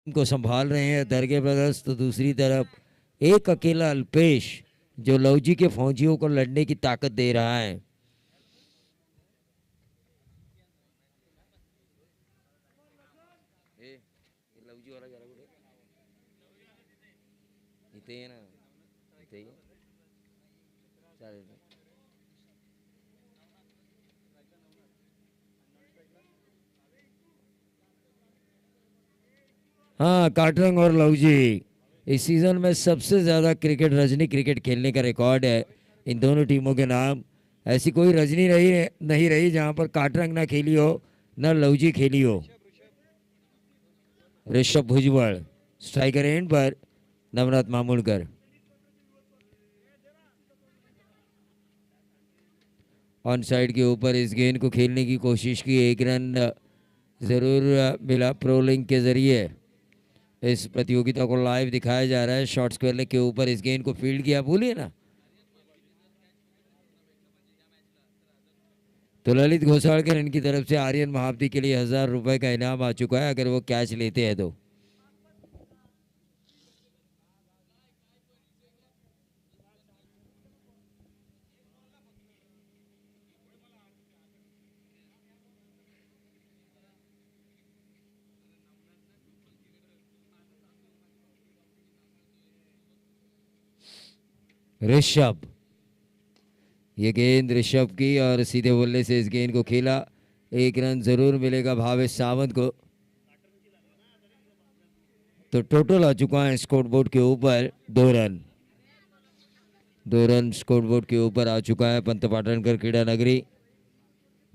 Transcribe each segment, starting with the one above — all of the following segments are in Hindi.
को संभाल रहे हैं दरगे ब्रदर्स, तो दूसरी तरफ एक अकेला अल्पेश जो लवजी के फौजियों को लड़ने की ताकत दे रहा है। हाँ, काटरंग और लवजी इस सीजन में सबसे ज्यादा क्रिकेट रजनी क्रिकेट खेलने का रिकॉर्ड है इन दोनों टीमों के नाम। ऐसी कोई रजनी नहीं रही जहां पर काटरंग ना खेली हो ना लवजी खेली हो। ऋषभ भुजबल स्ट्राइकर एंड पर नवनाथ मामूलकर। ऑन साइड के ऊपर इस गेंद को खेलने की कोशिश की, एक रन जरूर मिला प्रोलिंग के जरिए। इस प्रतियोगिता को लाइव दिखाया जा रहा है शॉर्ट स्क्वायर के ऊपर। इस गेंद को फील्ड किया, भूलिए ना। तो ललित घोसाड़कर इनकी तरफ से आर्यन महाब्दी के लिए 1000 रुपए का इनाम आ चुका है अगर वो कैच लेते हैं तो। ऋषभ, ये गेंद ऋषभ की और सीधे बल्ले से इस गेंद को खेला। एक रन जरूर मिलेगा भावेश सावंत को। तो टोटल आ चुका है स्कोर बोर्ड के ऊपर 2 रन। 2 रन स्कोर बोर्ड के ऊपर आ चुका है पंत पाटणकर क्रीडा नगरी।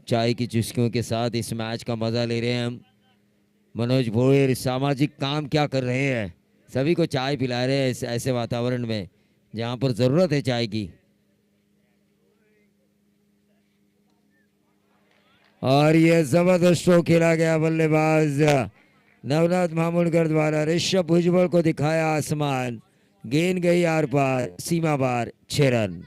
चाय की चुस्कियों के साथ इस मैच का मजा ले रहे हैं हम। मनोज भोयर सामाजिक काम क्या कर रहे हैं, सभी को चाय पिला रहे हैं ऐसे वातावरण में जहां पर जरूरत है चाय की। और यह जबरदस्त स्ट्रोक खेला गया बल्लेबाज नवनाथ मामूलकर द्वारा। ऋषभ भुजबल को दिखाया आसमान, गेंद गई are par, Seema par, 6 run.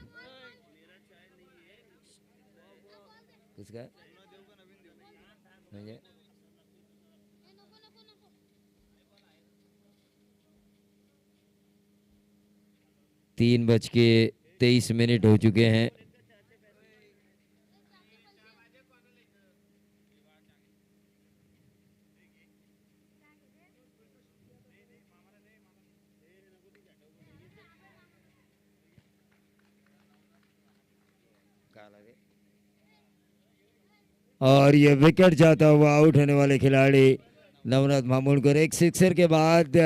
3:23 हो चुके हैं। और ये विकेट जाता हुआ आउट होने वाले खिलाड़ी नवनाथ मामूलकर। एक सिक्सर के बाद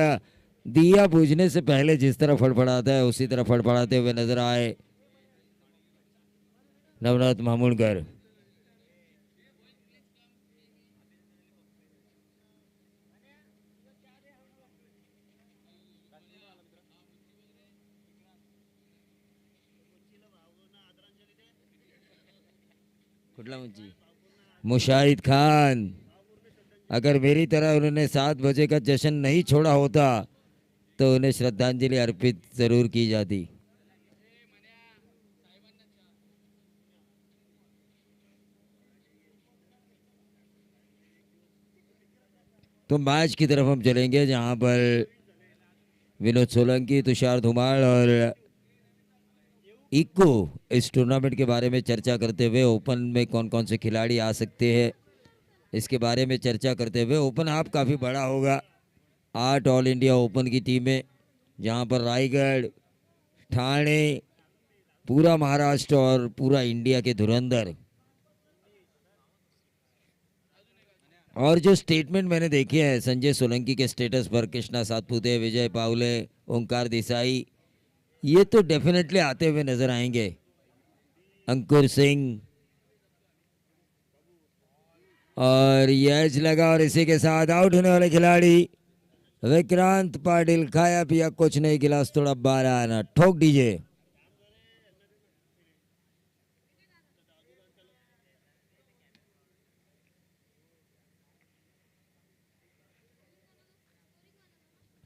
दिया बुझने से पहले जिस तरह फड़फड़ाता है उसी तरह फड़फड़ाते हुए नजर आए नवनाथ मामूलकर। मुशाहिद खान, अगर मेरी तरह उन्होंने 7 बजे का जश्न नहीं छोड़ा होता तो उन्हें श्रद्धांजलि अर्पित जरूर की जाती। तो मैच की तरफ हम चलेंगे जहां पर विनोद सोलंकी, तुषार धुमाड़ और इको इस टूर्नामेंट के बारे में चर्चा करते हुए ओपन में कौन कौन से खिलाड़ी आ सकते हैं इसके बारे में चर्चा करते हुए। ओपन आप काफ़ी बड़ा होगा, 8 ऑल इंडिया ओपन की टीमें जहां पर रायगढ़, ठाणे, पूरा महाराष्ट्र और पूरा इंडिया के धुरंधर। और जो स्टेटमेंट मैंने देखे हैं संजय सोलंकी के स्टेटस पर, कृष्णा सातपुते, विजय पावले, ओंकार देसाई, ये तो डेफिनेटली आते हुए नजर आएंगे। अंकुर सिंह, और यह लगा और इसी के साथ आउट होने वाले खिलाड़ी विक्रांत पाटिल। खाया पिया कुछ नहीं, गिलास थोड़ा बारह आना, ठोक दीजिए।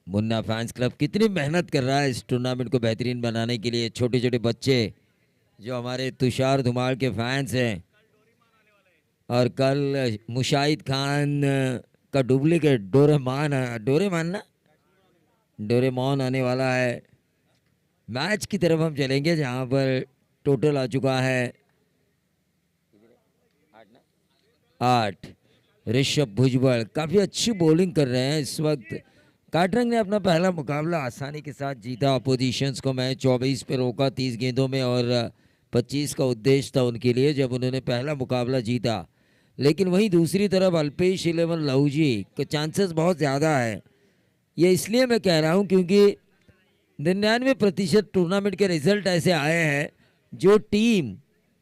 मुन्ना फैंस क्लब कितनी मेहनत कर रहा है इस टूर्नामेंट को बेहतरीन बनाने के लिए। छोटे छोटे बच्चे जो हमारे तुषार धुमाड़ के फैंस हैं, और कल मुशाहिद खान का डुप्लीकेट डोरेमान ना डोरेमोन आने वाला है। मैच की तरफ हम चलेंगे जहां पर टोटल आ चुका है 8। ऋषभ भुजबल काफी अच्छी बॉलिंग कर रहे हैं इस वक्त। काटरंग ने अपना पहला मुकाबला आसानी के साथ जीता। अपोजिशंस को मैच 24 पे रोका 30 गेंदों में और 25 का उद्देश्य था उनके लिए जब उन्होंने पहला मुकाबला जीता। लेकिन वहीं दूसरी तरफ अल्पेश 11 लहूजी के चांसेस बहुत ज़्यादा है। ये इसलिए मैं कह रहा हूं क्योंकि 99% टूर्नामेंट के रिजल्ट ऐसे आए हैं जो टीम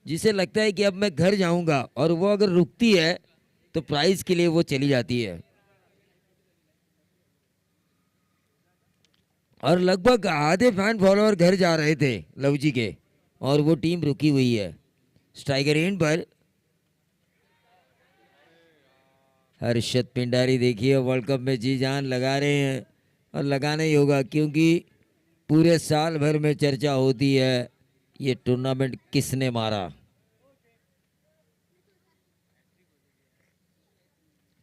जिसे लगता है कि अब मैं घर जाऊंगा और वो अगर रुकती है तो प्राइज के लिए वो चली जाती है। और लगभग आधे फैन फॉलोअर घर जा रहे थे लवजी के और वो टीम रुकी हुई है। स्ट्राइकर एंड पर हर्षद पिंडारी देखिए वर्ल्ड कप में जी जान लगा रहे हैं और लगाना ही होगा क्योंकि पूरे साल भर में चर्चा होती है ये टूर्नामेंट किसने मारा।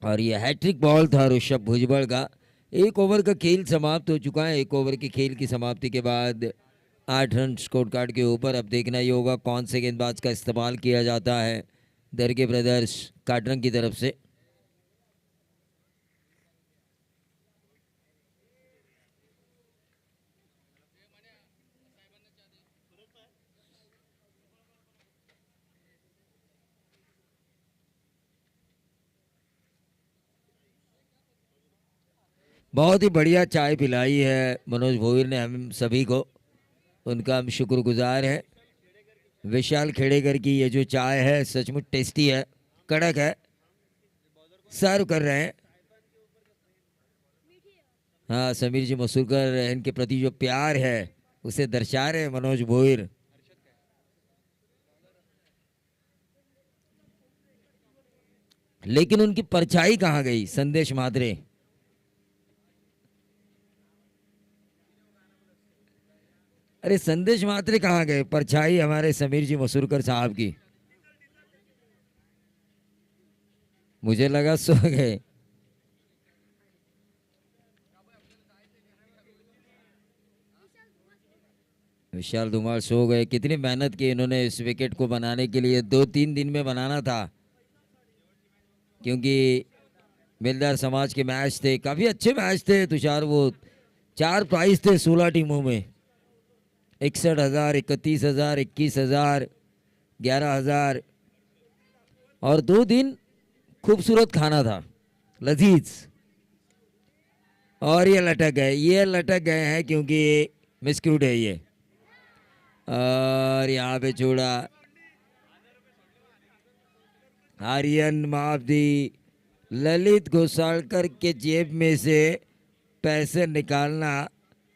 और ये हैट्रिक बॉल था ऋषभ भुजबल का। एक ओवर का खेल समाप्त हो चुका है। एक ओवर के खेल की समाप्ति के बाद 8 रन स्कोर कार्ड के ऊपर। अब देखना ही होगा कौन से गेंदबाज का इस्तेमाल किया जाता है दरगे ब्रदर्स काटरंग की तरफ से। बहुत ही बढ़िया चाय पिलाई है मनोज भोईर ने हम सभी को, उनका हम शुक्रगुजार हैं। विशाल खेड़ेकर की ये जो चाय है सचमुच टेस्टी है, कड़क है। सर्व कर रहे हैं। हाँ, समीर जी मसूरकर इनके प्रति जो प्यार है उसे दर्शा रहे हैं मनोज भोईर। लेकिन उनकी परछाई कहाँ गई संदेश मात्रे। अरे संदेश मात्रे कहाँ गए, परछाई हमारे समीर जी मसूरकर साहब की। मुझे लगा सो गए। विशाल धुमाल सो गए। कितनी मेहनत की इन्होंने इस विकेट को बनाने के लिए, 2-3 दिन में बनाना था क्योंकि मिलदार समाज के मैच थे, काफी अच्छे मैच थे तुषार। वो 4 प्राइज थे 16 टीमों में, 61,000, 31,000, 21,000, 11,000 और 2 दिन खूबसूरत खाना था, लजीज। और ये लटक गए हैं क्योंकि मिसक्यूट है ये। और यहाँ पे छोड़ा आर्यन माफदी। ललित घोसालकर के जेब में से पैसे निकालना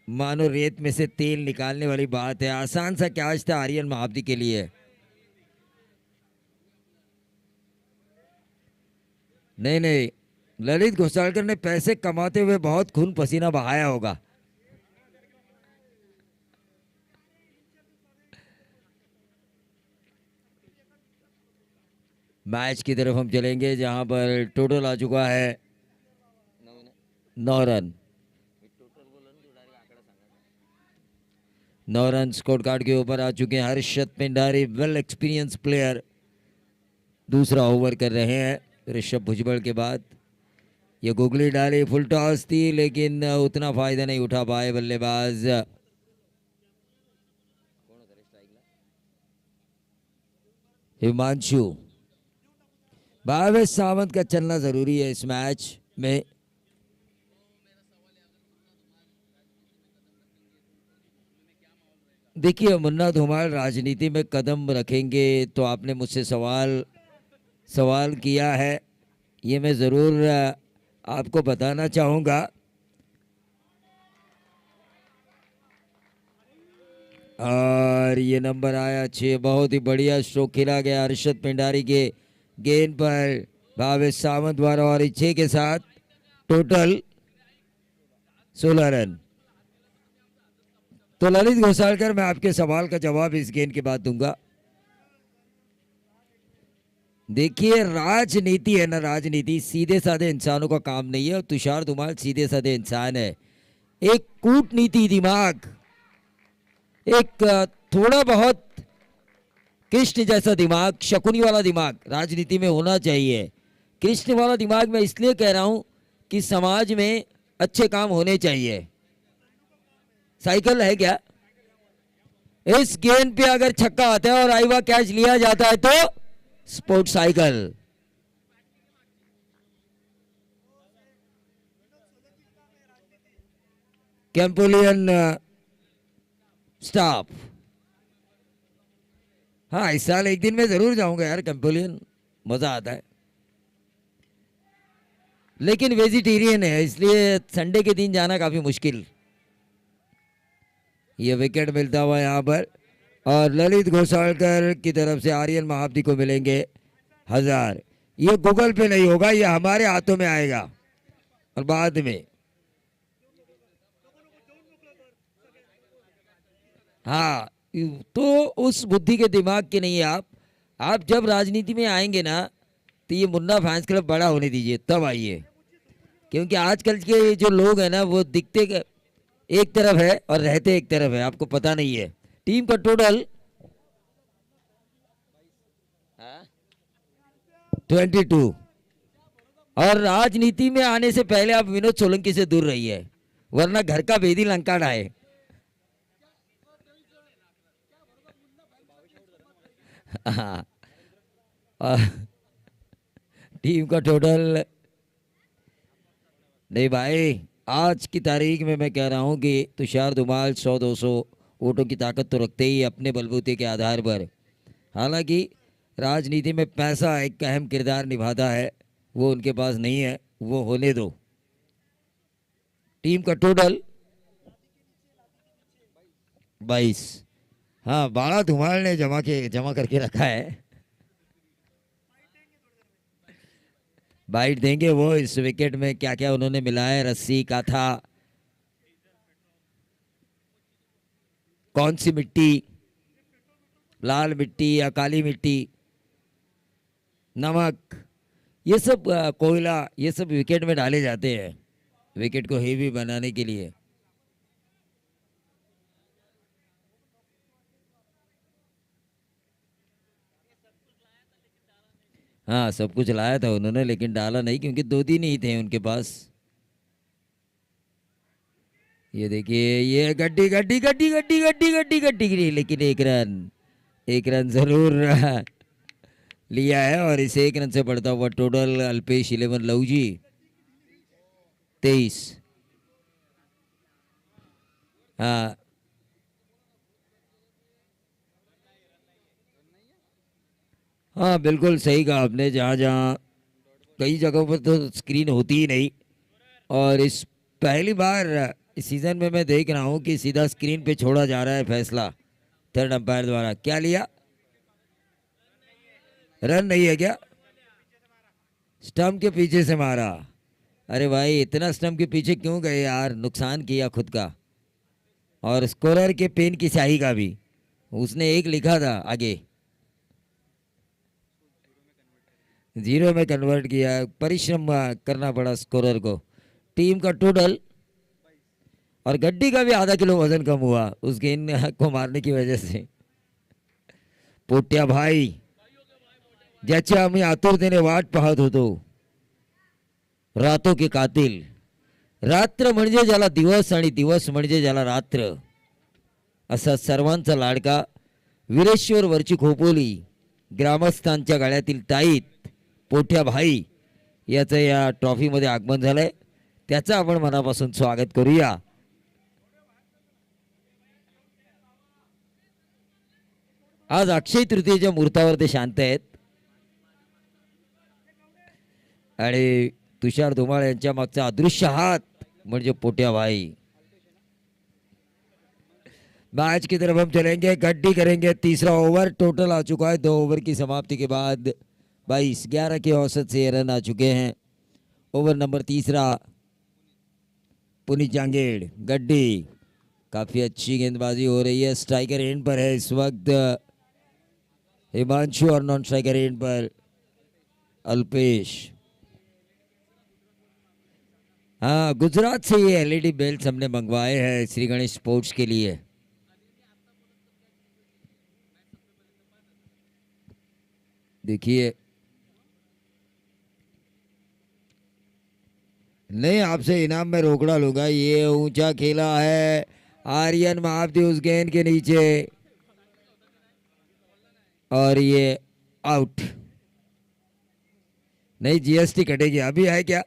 मानो रेत में से तेल निकालने वाली बात है। आसान सा कैच था आर्यन महाब्दी के लिए। नहीं नहीं, ललित घोसालकर ने पैसे कमाते हुए बहुत खून पसीना बहाया होगा। मैच की तरफ हम चलेंगे जहां पर टोटल आ चुका है 9 रन। 9 रन स्कोर कार्ड के ऊपर आ चुके हैं। Harshad Pindari well experience player दूसरा ओवर कर रहे हैं ऋषभ भुजबल के बाद। ये गुगली डाली, फुल टॉस थी लेकिन उतना फायदा नहीं उठा पाए बल्लेबाज। हिमांशु। भावेश सावंत का चलना जरूरी है इस मैच में। देखिए मुन्ना धुमाल राजनीति में कदम रखेंगे तो आपने मुझसे सवाल किया है, ये मैं ज़रूर आपको बताना चाहूँगा। और ये नंबर आया 6। बहुत ही बढ़िया स्ट्रोक खेला गया हर्षद पिंडारी के गेंद पर भावेश सावंत द्वारा और 6 के साथ टोटल 16 रन। तो ललित घोसालकर, मैं आपके सवाल का जवाब इस गेंद के बाद दूंगा। देखिए राजनीति है ना, राजनीति सीधे साधे इंसानों का काम नहीं है और तुषार धुमाल सीधे साधे इंसान है। एक कूटनीति दिमाग, एक थोड़ा बहुत कृष्ण जैसा दिमाग, शकुनी वाला दिमाग राजनीति में होना चाहिए। कृष्ण वाला दिमाग मैं इसलिए कह रहा हूं कि समाज में अच्छे काम होने चाहिए। साइकिल है क्या? इस गेंद पे अगर छक्का आता है और आईवा कैच लिया जाता है तो स्पोर्ट साइकिल। कैंपोलियन स्टाफ। हाँ इस साल एक दिन में जरूर जाऊंगा यार कैंपोलियन, मजा आता है। लेकिन वेजिटेरियन है इसलिए संडे के दिन जाना काफी मुश्किल। ये विकेट मिलता हुआ यहाँ पर और ललित घोसालकर की तरफ से आर्यन महाब्दी को मिलेंगे 1000। ये गूगल पे नहीं होगा, ये हमारे हाथों में आएगा और बाद में। हाँ तो उस बुद्धि के दिमाग के नहीं आप जब राजनीति में आएंगे ना तो ये मुन्ना फैंस क्लब बड़ा होने दीजिए तब आइए, क्योंकि आजकल के जो लोग हैं ना वो दिखते एक तरफ है और रहते एक तरफ है, आपको पता नहीं है। टीम का टोटल 22। और राजनीति में आने से पहले आप विनोद सोलंकी से दूर रहिए वरना घर का भेदी लंका ढाए। हाँ टीम का टोटल नहीं भाई, आज की तारीख में मैं कह रहा हूं कि तुषार धुमाल 100-200 वोटों की ताकत तो रखते ही अपने बलबूते के आधार पर। हालांकि राजनीति में पैसा एक अहम किरदार निभाता है, वो उनके पास नहीं है, वो होने दो। टीम का टोटल 22। हाँ बाड़ा धुमाल ने जमा करके रखा है। बाइट देंगे वो इस विकेट में, क्या क्या उन्होंने मिलाया है, रस्सी काथा, कौन सी मिट्टी, लाल मिट्टी या काली मिट्टी, नमक, ये सब कोयला, ये सब विकेट में डाले जाते हैं विकेट को हेवी बनाने के लिए। हाँ सब कुछ लाया था उन्होंने लेकिन डाला नहीं क्योंकि 2 दिन ही थे उनके पास। ये देखिए ये गड्डी गड्डी गड्डी गड्डी गड्डी गड्डी गड्डी गिरी, लेकिन एक रन जरूर लिया है और इसे 1 रन से बढ़ता हुआ टोटल अल्पेश 11 लवजी 23। हाँ हाँ बिल्कुल सही कहा आपने, जहाँ जहाँ कई जगहों पर तो स्क्रीन होती ही नहीं और इस पहली बार इस सीजन में मैं देख रहा हूँ कि सीधा स्क्रीन पे छोड़ा जा रहा है फैसला थर्ड अंपायर द्वारा। क्या लिया? रन नहीं है क्या? स्टंप के पीछे से मारा। अरे भाई इतना स्टंप के पीछे क्यों गए यार, नुकसान किया खुद का और स्कोरर के पेन की स्याही का भी। उसने 1 लिखा था आगे, 0 में कन्वर्ट किया, परिश्रम करना पड़ा स्कोरर को। टीम का टोटल और गड्डी का भी आधा किलो वजन कम हुआ उस गेंद को मारने की वजह से। पोट्या भाई ज्याच्या आम्ही आतुरतेने वाट पाहत होतो, रातों के कातिल। रात्र म्हणजे ज्याला दिवस आणि दिवस म्हणजे ज्याला रात्र, असा सर्वांचा लाडका वीरेश्वर वरची खोपोली ग्रामस्थांच्या गळ्यातील ताईत पोट्या भाई याचं या ट्रॉफीमध्ये आगमन झालंय, त्याचं आपण मनापासून स्वागत करूया। आज अक्षय तृतीयेच्या मुहूर्तावर ते शांत आहेत आणि तुषार धुमाळ यांच्या मागचा अदृश्य हात म्हणजे पोट्या भाई। मैच की तरफ हम चलेंगे, गड्डी करेंगे। तीसरा ओवर टोटल आ चुका है, 2 ओवर की समाप्ति के बाद 22-11 के औसत से रन आ चुके हैं। ओवर नंबर तीसरा, पुनीत जांगेड़ गड्डी, काफी अच्छी गेंदबाजी हो रही है। स्ट्राइकर एंड पर है इस वक्त हिमांशु और नॉन स्ट्राइकर एंड पर अल्पेश। हाँ, गुजरात से ये एलईडी बेल्ट हमने मंगवाए हैं श्री गणेश स्पोर्ट्स के लिए। देखिए, नहीं, आपसे इनाम में रोकड़ा लूंगा। ये ऊंचा खेला है आर्यन महाब्दी उस गेंद के नीचे, और ये आउट। नहीं, जीएसटी कटेगी। अभी है क्या?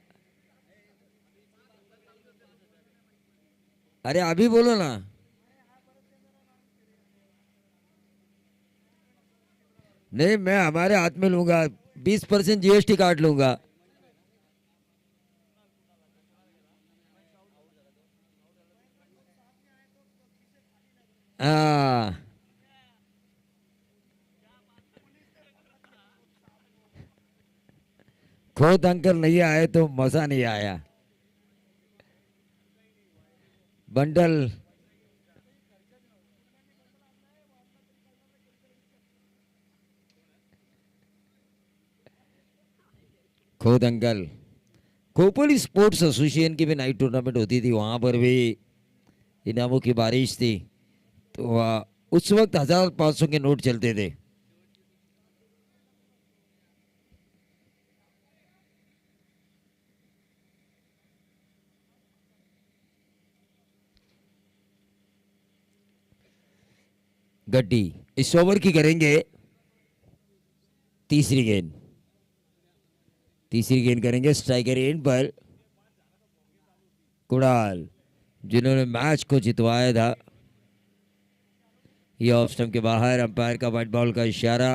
अरे अभी बोलो ना। नहीं, मैं हमारे हाथ में लूंगा, 20% जीएसटी काट लूंगा। हाँ, खुद अंकल नहीं आए तो मजा नहीं आया। बंडल। खुद अंकल। खोपोली स्पोर्ट्स एसोसिएशन की भी नाइट टूर्नामेंट होती थी, वहां पर भी इनामों की बारिश थी। तो उस वक्त 1500 के नोट चलते थे। गड्डी इस ओवर की करेंगे तीसरी गेंद। तीसरी गेंद करेंगे स्ट्राइकर एंड पर कुणाल, जिन्होंने मैच को जितवाया था। ये ऑफ स्टंप के बाहर, अंपायर का व्हाइट बॉल का इशारा।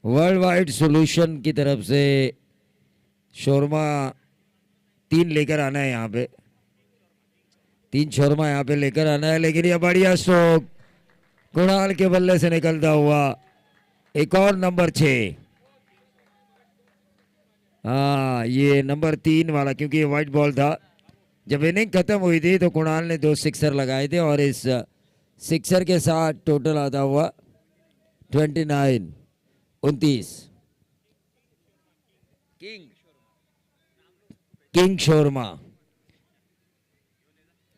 वर्ल्ड वाइड सॉल्यूशन की तरफ से शोरमा 3 लेकर आना है यहाँ पे। 3 शोरमा यहाँ पे लेकर आना है, लेकिन ये बढ़िया स्ट्रोक कुणाल के बल्ले से निकलता हुआ। एक और नंबर 6। हाँ, ये नंबर 3 वाला, क्योंकि ये व्हाइट बॉल था। जब इनिंग खत्म हुई थी तो कुणाल ने 2 सिक्सर लगाए थे, और इस सिक्सर के साथ टोटल आता हुआ 29 king king shawarma.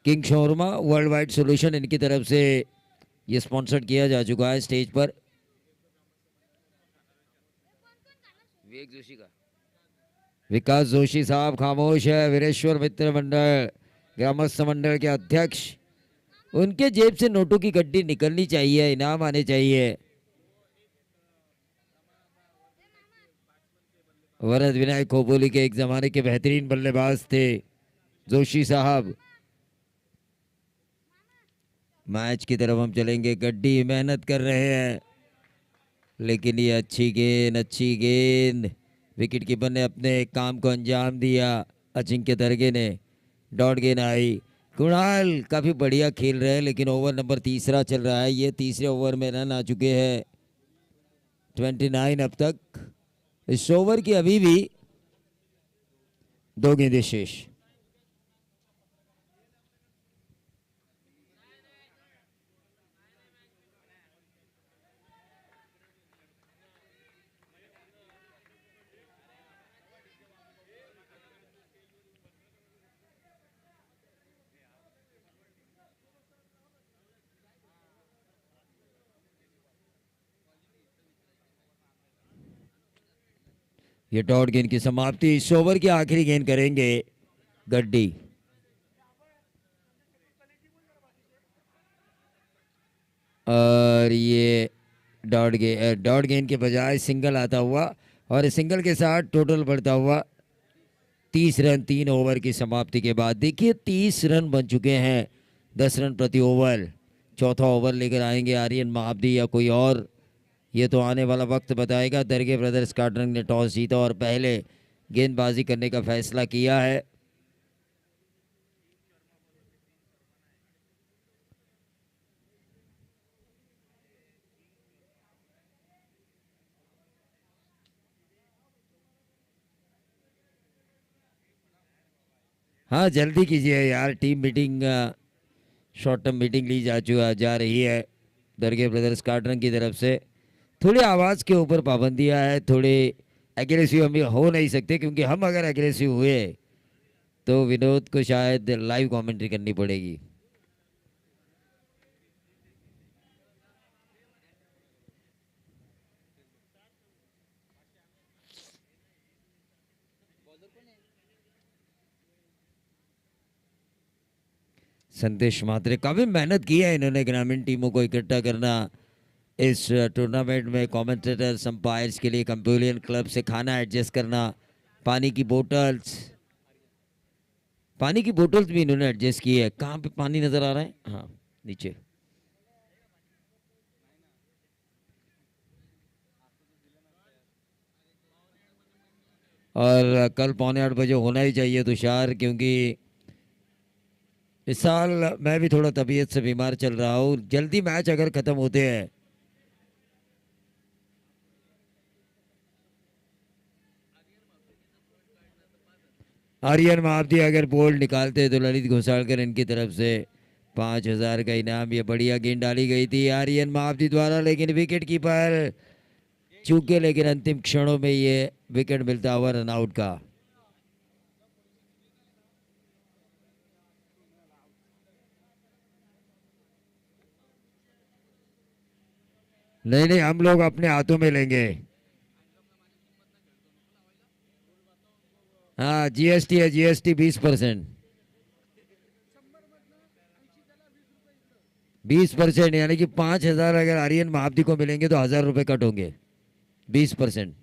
King shawarma world wide solution, इनकी तरफ से ये स्पॉन्सर्ड किया जा चुका है स्टेज पर। विवेक जोशी का, विकास जोशी साहब खामोश है। वीरेश्वर मित्र मंडल ग्रामस्थ मंडल के अध्यक्ष, उनके जेब से नोटों की गड्डी निकलनी चाहिए, इनाम आने चाहिए। वरद विनायक खोपोली के एक जमाने के बेहतरीन बल्लेबाज थे जोशी साहब। मैच की तरफ हम चलेंगे। गड्डी मेहनत कर रहे हैं, लेकिन ये अच्छी गेंद, अच्छी गेंद। विकेट कीपर ने अपने काम को अंजाम दिया। अजिंक्य दरगे ने डॉट गेंद आई। कुणाल काफी बढ़िया खेल रहे हैं, लेकिन ओवर नंबर तीसरा चल रहा है। ये तीसरे ओवर में रन आ चुके हैं 29 अब तक। इस ओवर की अभी भी 2 गेंदें शेष। ये डॉट गेंद की समाप्ति। इस ओवर की आखिरी गेंद करेंगे गड्डी। और ये डॉट गेंद के बजाय सिंगल आता हुआ, और सिंगल के साथ टोटल बढ़ता हुआ 30 रन 3 ओवर की समाप्ति के बाद। देखिए 30 रन बन चुके हैं, 10 रन प्रति ओवर। चौथा ओवर लेकर आएंगे आर्यन महाब्दी या कोई और, ये तो आने वाला वक्त बताएगा। दरगे ब्रदर्स कार्टरंग ने टॉस जीता और पहले गेंदबाजी करने का फैसला किया है। हाँ जल्दी कीजिए यार, team meeting, short term meeting ली जा रही है दरगे ब्रदर्स कार्टरन की तरफ से। थोड़ी आवाज़ के ऊपर पाबंदियाँ है, थोड़े एग्रेसिव हम हो नहीं सकते, क्योंकि हम अगर एग्रेसिव हुए तो विनोद को शायद लाइव कमेंट्री करनी पड़ेगी। संदेश मात्रे, काफ़ी मेहनत की है इन्होंने ग्रामीण टीमों को इकट्ठा करना इस टूर्नामेंट में। कमेंटेटर्स अंपायर्स के लिए कंपेलियन क्लब से खाना एडजस्ट करना, पानी की बोतल्स, पानी की बोतल्स भी इन्होंने एडजस्ट की है। कहाँ पे पानी नज़र आ रहा है? हाँ नीचे। और कल 7:45 होना ही चाहिए तुषार, क्योंकि इस साल मैं भी थोड़ा तबीयत से बीमार चल रहा हूँ। जल्दी मैच अगर ख़त्म होते हैं। आर्यन महाब्दी अगर बोल्ड निकालते तो ललित घोसालकर इनकी तरफ से 5,000 का इनाम। ये बढ़िया गेंद डाली गई थी आर्यन महाब्दी द्वारा, लेकिन विकेट कीपर चूके, लेकिन अंतिम क्षणों में ये विकेट मिलता हुआ रन आउट का। नहीं नहीं, हम लोग अपने हाथों में लेंगे। हाँ जीएसटी है, जीएसटी 20%। 20%, यानी कि 5,000 अगर आर्यन महाब्दी को मिलेंगे तो 1,000 रुपये कट होंगे। 20%।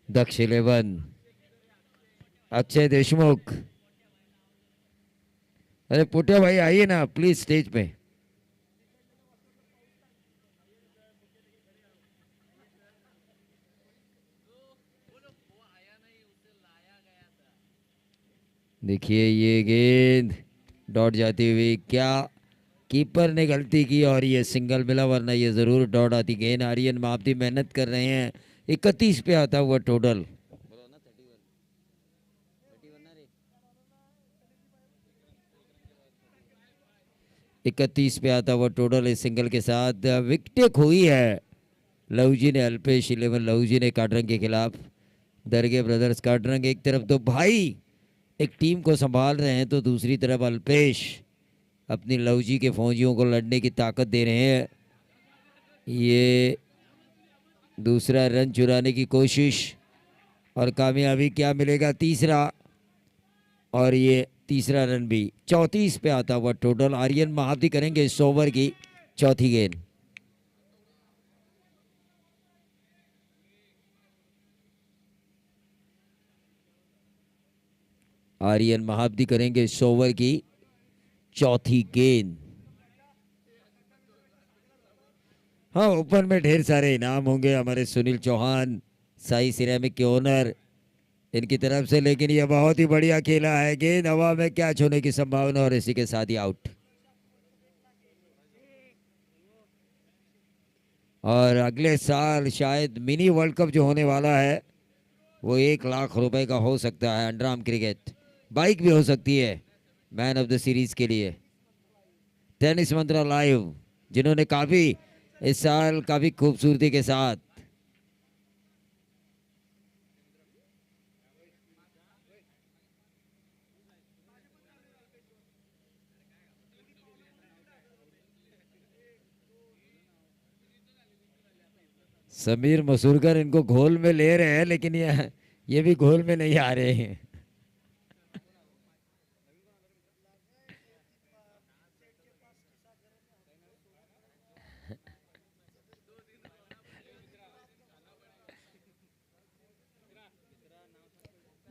दक्ष 11, अक्षय देशमुख। अरे पुटिया भाई आइए ना प्लीज स्टेज पे। देखिए ये गेंद डॉट जाती हुई, क्या कीपर ने गलती की और ये सिंगल मिला, वरना ये जरूर डॉट आती गेंद। आर्यन मापती मेहनत कर रहे हैं। 31 पे आता हुआ टोटल। 31 पे आता हुआ टोटल इस सिंगल के साथ। विकेटें खोई है लहू जी ने, अल्पेश 11 लहू जी ने काटरंग के खिलाफ। दरगे ब्रदर्स काटरंग एक तरफ तो भाई एक टीम को संभाल रहे हैं, तो दूसरी तरफ अल्पेश अपनी लहू जी के फौजियों को लड़ने की ताकत दे रहे हैं। ये दूसरा रन चुराने की कोशिश, और कामयाबी क्या मिलेगा? तीसरा, और ये तीसरा रन भी। 34 पे आता हुआ टोटल। आर्यन महाब्दी करेंगे इस ओवर की चौथी गेंद। आर्यन महाब्दी करेंगे इस ओवर की चौथी गेंद। हाँ ओपन में ढेर सारे इनाम होंगे हमारे सुनील चौहान, साई सिरेमिक के ओनर, इनकी तरफ से। लेकिन यह बहुत ही बढ़िया खेला है, गेंद हवा में कैच होने की संभावना, और इसी के साथ ही आउट। और अगले साल शायद मिनी वर्ल्ड कप जो होने वाला है वो 1 लाख रुपए का हो सकता है। अंडरआर्म क्रिकेट बाइक भी हो सकती है मैन ऑफ द सीरीज के लिए। टेनिस मंत्रा लाइव, जिन्होंने काफी इस साल काफी खूबसूरती के साथ समीर मसूरकर इनको घोल में ले रहे हैं, लेकिन ये भी घोल में नहीं आ रहे हैं।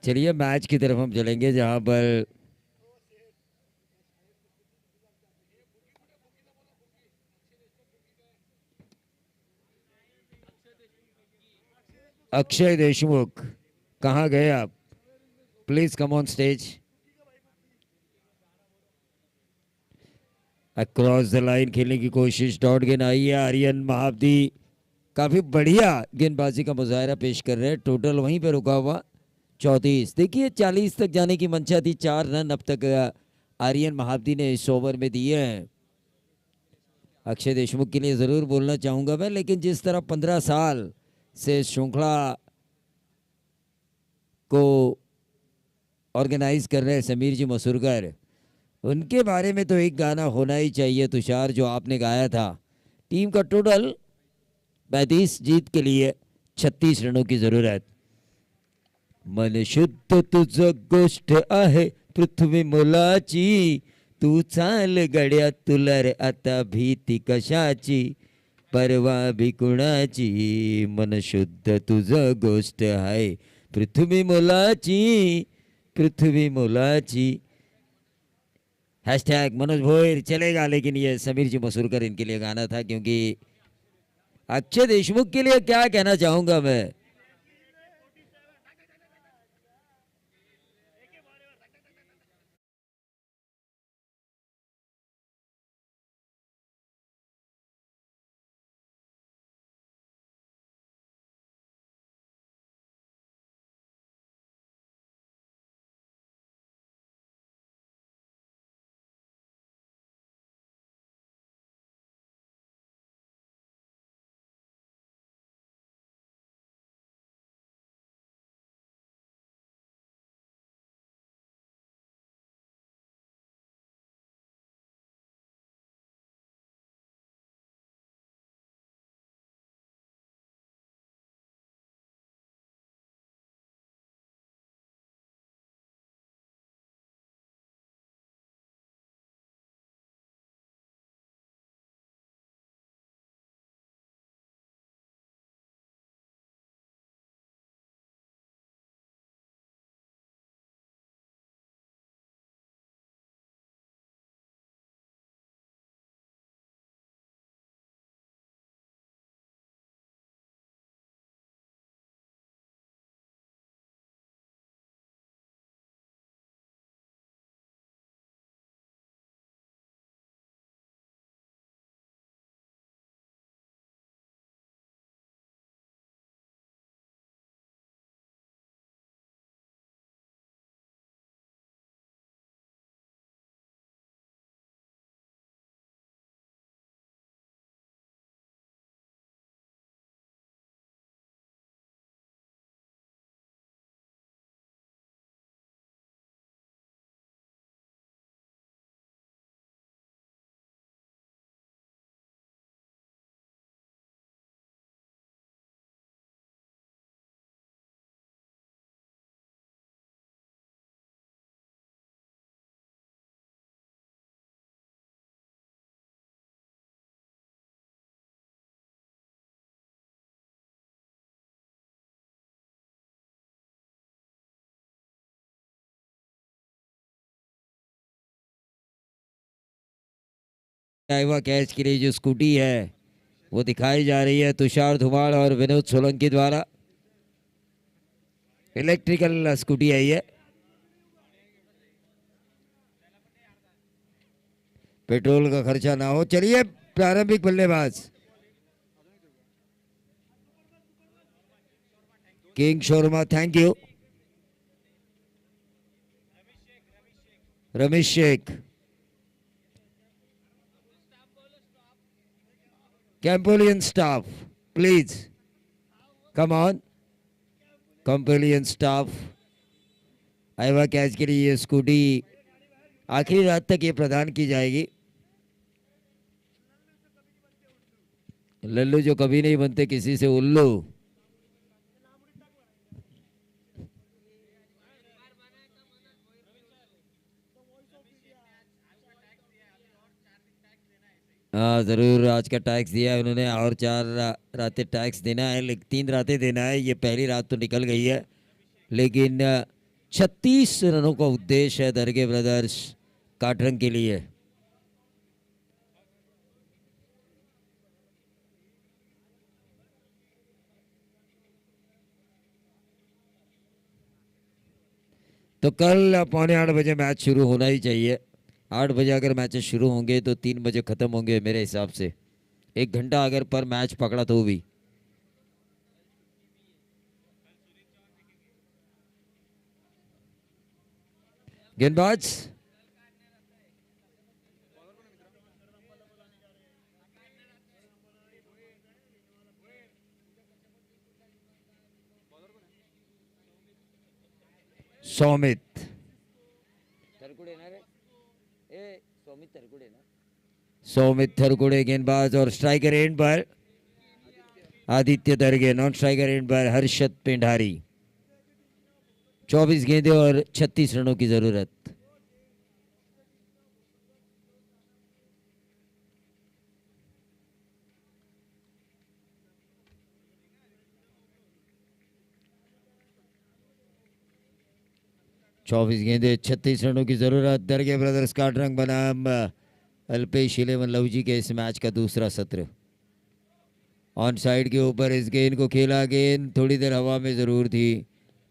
चलिए मैच की तरफ हम चलेंगे, जहां पर अक्षय देशमुख, कहाँ गए आप? Please come on stage. Across the line खेलने की कोशिश, डॉट गेंद आई है। आर्यन महाब्दी काफी बढ़िया गेंदबाजी का मुजाहरा पेश कर रहे हैं। टोटल वहीं पे रुका हुआ 34। देखिए 40 तक जाने की मंशा थी। 4 रन अब तक आर्यन महाब्दी ने इस ओवर में दिए हैं। अक्षय देशमुख के लिए जरूर बोलना चाहूंगा मैं, लेकिन जिस तरह 15 साल से श्रृंखला को ऑर्गेनाइज कर रहे हैं समीर जी मसूरकर, उनके बारे में तो एक गाना होना ही चाहिए तुषार, जो आपने गाया था। टीम का टोटल 35, जीत के लिए 36 रनों की जरूरत। मन शुद्ध तुझ गोष्ट आहे पृथ्वी मुलाची, तू चाल गड्या तुलर आता भीती कशाची, परवा भी कुणाची, मन शुद्ध तुझ गोष्ट आहे पृथ्वी मुलाची, पृथ्वी मुलाची। हैशटैग मनोज भोयर चलेगा, लेकिन ये समीर जी मसूरकर इनके लिए गाना था, क्योंकि अक्षय देशमुख के लिए क्या कहना चाहूंगा मैं। आइवा कैच के लिए जो स्कूटी है वो दिखाई जा रही है तुषार धुमाड़ और विनोद सोलंकी द्वारा। इलेक्ट्रिकल स्कूटी है ये, पेट्रोल का खर्चा ना हो। चलिए प्रारंभिक बल्लेबाज king Sharma, thank you. Ramesh Shaikh, कैंपोलियन स्टाफ प्लीज कम ऑन। कैंपोलियन स्टाफ आइवा कैच के लिए ये स्कूटी आखिरी रात तक ये प्रदान की जाएगी। लल्लू जो कभी नहीं बनते किसी से उल्लू। हाँ जरूर, आज का टैक्स दिया है उन्होंने और 4 रातें टैक्स देना है, लेकिन 3 रातें देना है। ये पहली रात तो निकल गई है, लेकिन 36 रनों का उद्देश्य है दरगे ब्रदर्स काटरंग के लिए। तो कल 7:45 मैच शुरू होना ही चाहिए। 8 बजे अगर मैचेस शुरू होंगे तो 3 बजे ख़त्म होंगे मेरे हिसाब से। 1 घंटा अगर पर मैच पकड़ा तो भी। गेंदबाज सौमित थरकुड़े ना रे, ए सौमित थरकुड़े ना, सौमित थरकुड़े गेंदबाज। और स्ट्राइकर एंड पर आदित्य दरगे, नॉन स्ट्राइकर एंड पर हर्षद पेंडारी। 24 गेंदे और 36 रनों की जरूरत। चौबीस गेंदे 36 रनों की जरूरत। दरगे ब्रदर्स का रंग बनाम अल्पेश 11 लव जी के इस मैच का दूसरा सत्र। ऑन साइड के ऊपर इस गेंद को खेला, गेंद थोड़ी देर हवा में जरूर थी,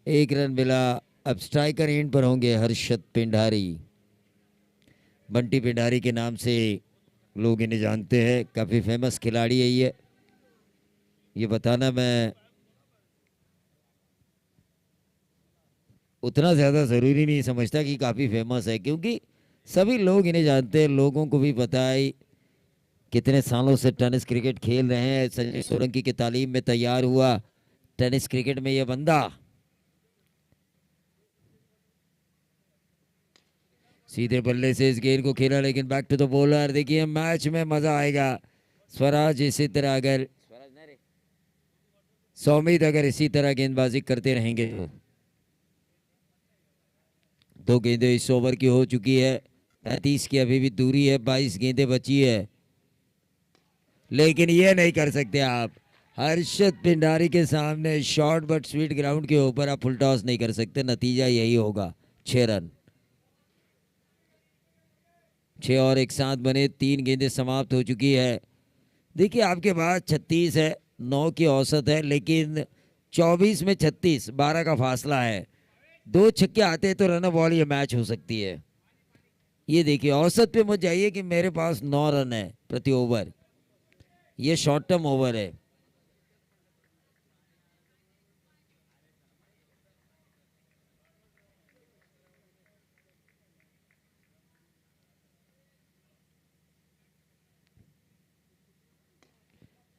1 रन मिला। अब स्ट्राइकर एंड पर होंगे हर्षद पेंडारी। बंटी पेंडारी के नाम से लोग इन्हें जानते हैं, काफ़ी फेमस खिलाड़ी है ये बताना मैं उतना ज़्यादा ज़रूरी नहीं समझता कि काफ़ी फेमस है, क्योंकि सभी लोग इन्हें जानते हैं। लोगों को भी पता है कितने सालों से टेनिस क्रिकेट खेल रहे हैं। संजय सोलंकी की तालीम में तैयार हुआ टेनिस क्रिकेट में ये बंदा। सीधे बल्ले से इस गेंद को खेला, लेकिन बैक टू द बॉलर। देखिए मैच में मजा आएगा। स्वराज इसी तरह अगर सौमित अगर इसी तरह गेंदबाजी करते रहेंगे तो 2 गेंदें इस ओवर की हो चुकी है। 35 की अभी भी दूरी है, 22 गेंदें बची है, लेकिन ये नहीं कर सकते आप। हर्षद पिंडारी के सामने शॉर्ट बट स्वीट ग्राउंड के ऊपर आप फुल टॉस नहीं कर सकते। नतीजा यही होगा, 6 रन। 6 और एक साथ बने, 3 गेंदें समाप्त हो चुकी है। देखिए आपके पास 36 है, 9 की औसत है, लेकिन 24 में 36, 12 का फासला है। 2 छक्के आते तो रन बॉल ये मैच हो सकती है। ये देखिए औसत पे मत जाइए कि मेरे पास 9 रन है प्रति ओवर, ये शॉर्ट टर्म ओवर है।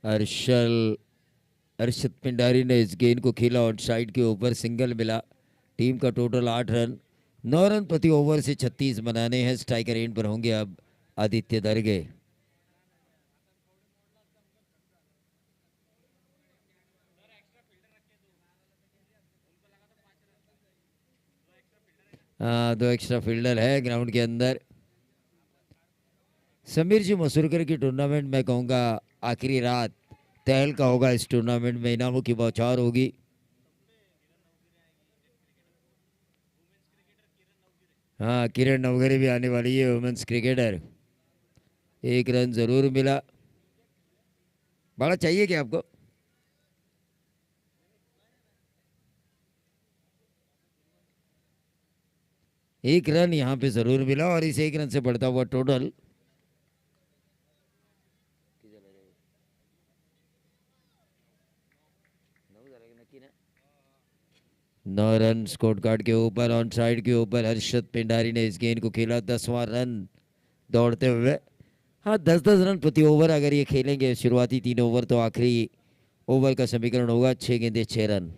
हर्षल हर्षद पिंडारी ने इस गेंद को खेला और साइड के ऊपर सिंगल मिला। टीम का टोटल 8 रन। 9 रन प्रति ओवर से 36 बनाने हैं। स्ट्राइकर एंड पर होंगे अब आदित्य दरगे। हाँ, 2 एक्स्ट्रा फील्डर है ग्राउंड के अंदर। समीर जी मसूरकर की टूर्नामेंट में कहूँगा आखिरी रात तहलका होगा। इस टूर्नामेंट में इनामों की बौछार होगी। हाँ, किरण नवघरे भी आने वाली है, वुमेन्स क्रिकेटर। 1 रन जरूर मिला। बड़ा चाहिए क्या आपको? 1 रन यहाँ पे जरूर मिला और इस 1 रन से बढ़ता हुआ टोटल 9 रन स्कोर कार्ड के ऊपर। ऑन साइड के ऊपर हर्षद पिंडारी ने इस गेंद को खेला, 10वां रन दौड़ते हुए। हाँ, 10-10 रन प्रति ओवर अगर ये खेलेंगे शुरुआती 3 ओवर, तो आखिरी ओवर का समीकरण होगा 6 गेंदे 6 रन।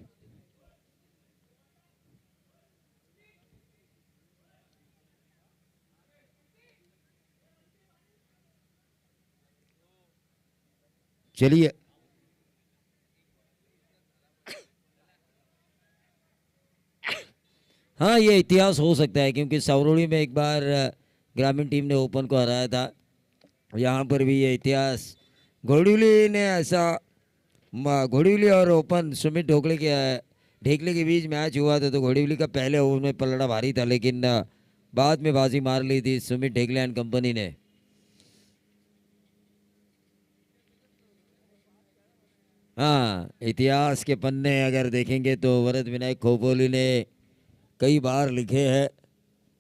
चलिए, हाँ ये इतिहास हो सकता है, क्योंकि सवरोड़ी में एक बार ग्रामीण टीम ने ओपन को हराया था। यहाँ पर भी ये इतिहास घोड़िवली ने ऐसा घोड़िवली और ओपन सुमित ढेकले के बीच मैच हुआ था, तो घोड़िवली का पहले ओवर में पलड़ा भारी था, लेकिन बाद में बाजी मार ली थी सुमित ढेकले एंड कंपनी ने। हाँ, इतिहास के पन्ने अगर देखेंगे तो वरद विनायक खोपोली ने कई बार लिखे हैं,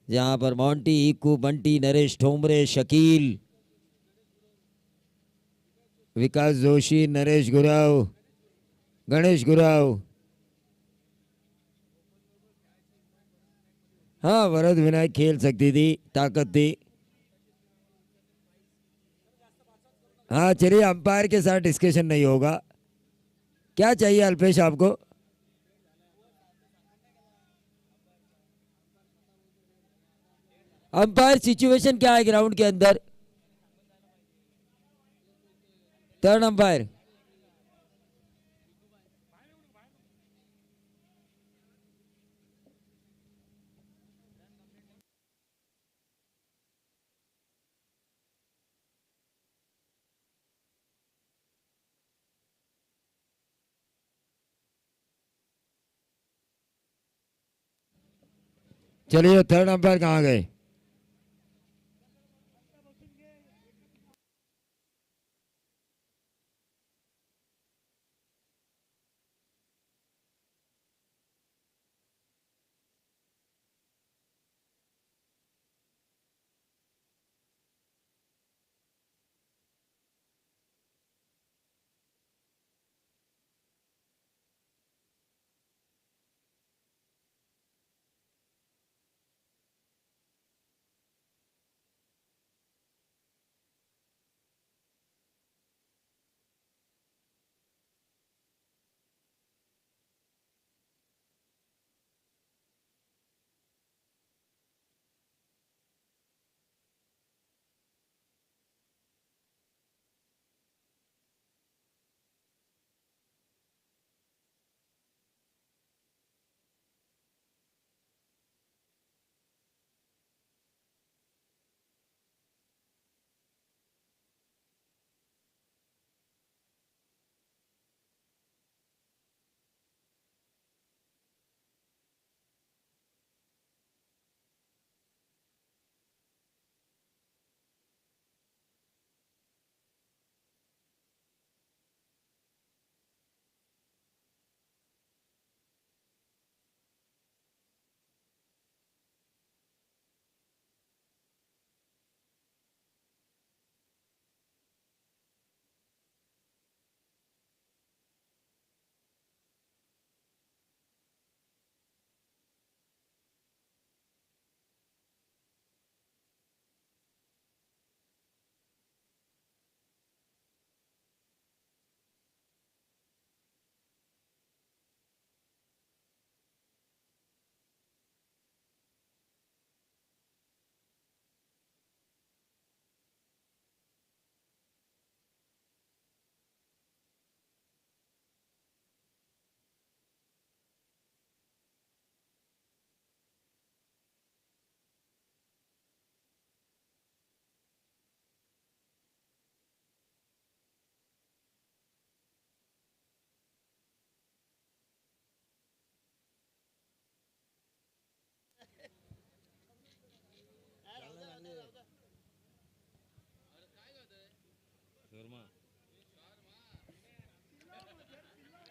जहां पर मोंटी, इक्कू, बंटी, नरेश ठोंबरे, शकील, विकास जोशी, नरेश गुराव, गणेश गुराव, हाँ वरद विनायक खेल सकती थी, ताकत थी। हाँ चलिए, अंपायर के साथ डिस्कशन नहीं होगा। क्या चाहिए अल्पेश आपको? अंपायर सिचुएशन क्या है ग्राउंड के अंदर? Third umpire. चलिए, थर्ड अंपायर कहाँ गए?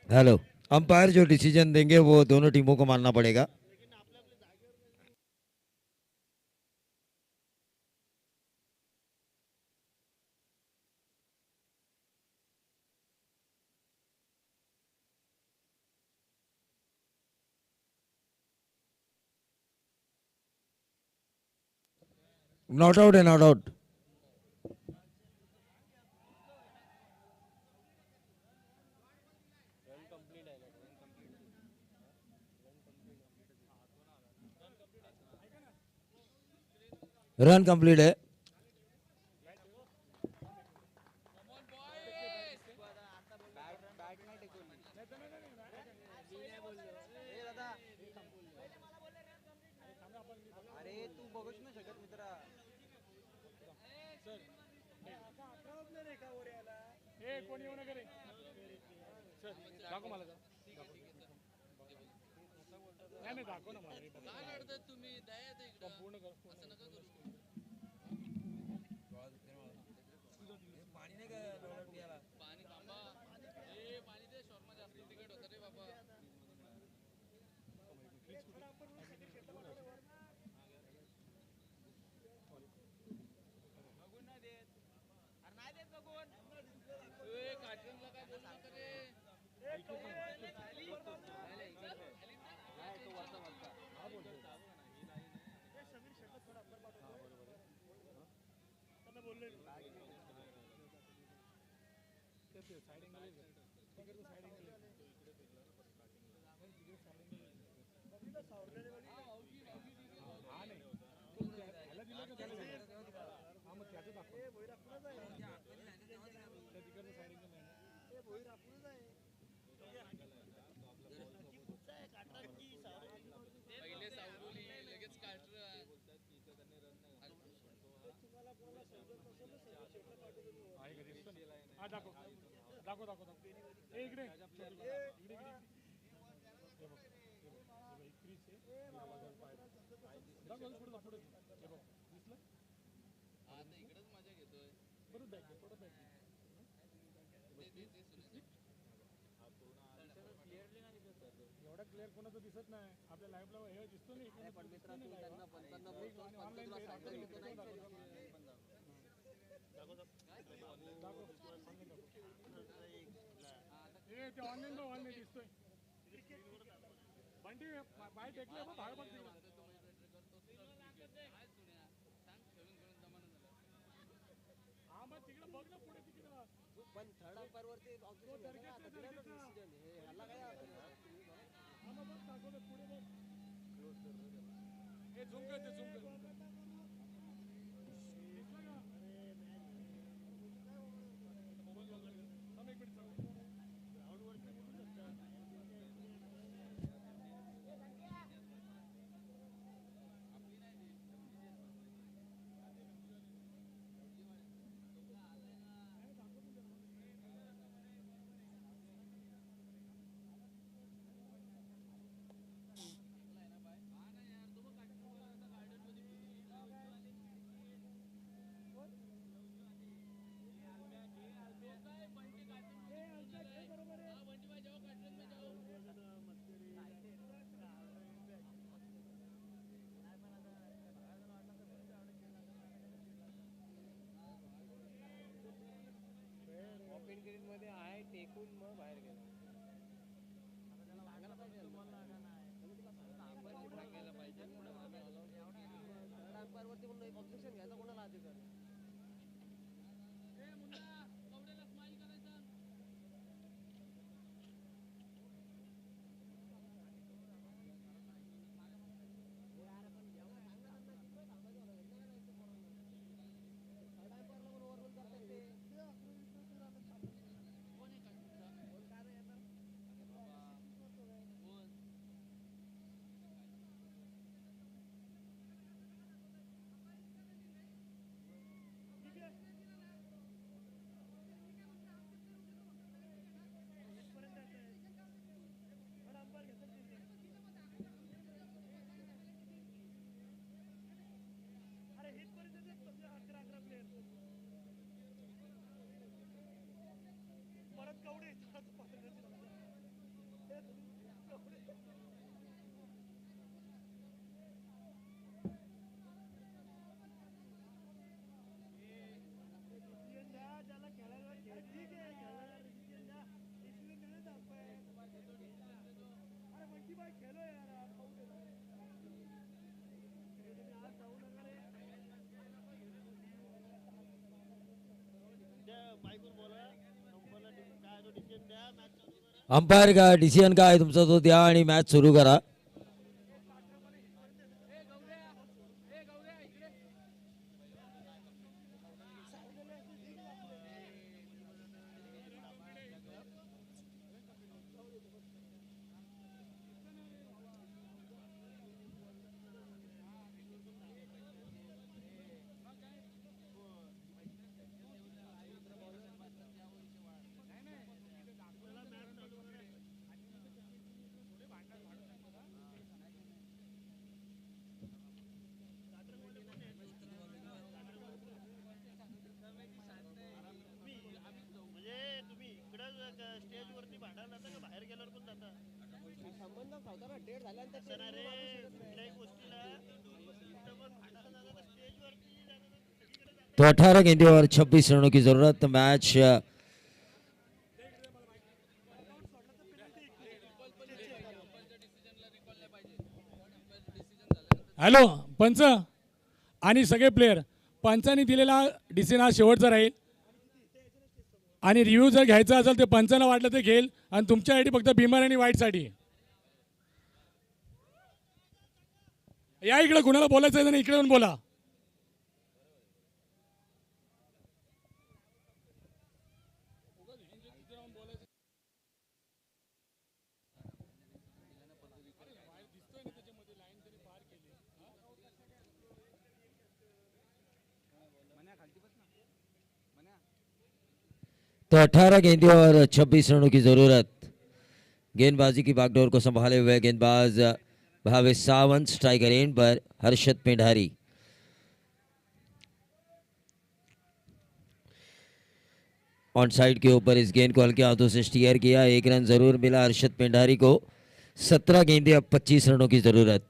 हेलो। अंपायर जो डिसीजन देंगे वो दोनों टीमों को मानना पड़ेगा। नॉट आउट है, नॉट आउट। रन कंप्लीट है। अंपायर का डिसिजन काय आहे तुमचा तो द्या आणि मॅच सुरू करा. तो 18 गेंदे और 26 रनों की जरूरत. मैच हॅलो पंच आणि सगळे प्लेयर, पंचांनी दिलेला डिसिजन हा शेवटचा राहील आणि रिव्ह्यू जर घ्यायचा असेल ते पंचांना वाटलं ते घेईल आणि तुमच्यासाठी फक्त बिमर आणि वाईटसाठी या इकडे. कुणाला बोलायचं आहे ना इकडे येऊन बोला. तो 18 गेंदे और 26 रनों की जरूरत. गेंदबाजी की बागडोर को संभाले हुए गेंदबाज भावेश सावंत, स्ट्राइकर एंड पर हर्षद पेंढारी. ऑन साइड के ऊपर इस गेंद को हल्के हाथों से स्टीयर किया. 1 रन जरूर मिला हर्षद पेंढारी को. 17 गेंदे अब 25 रनों की जरूरत.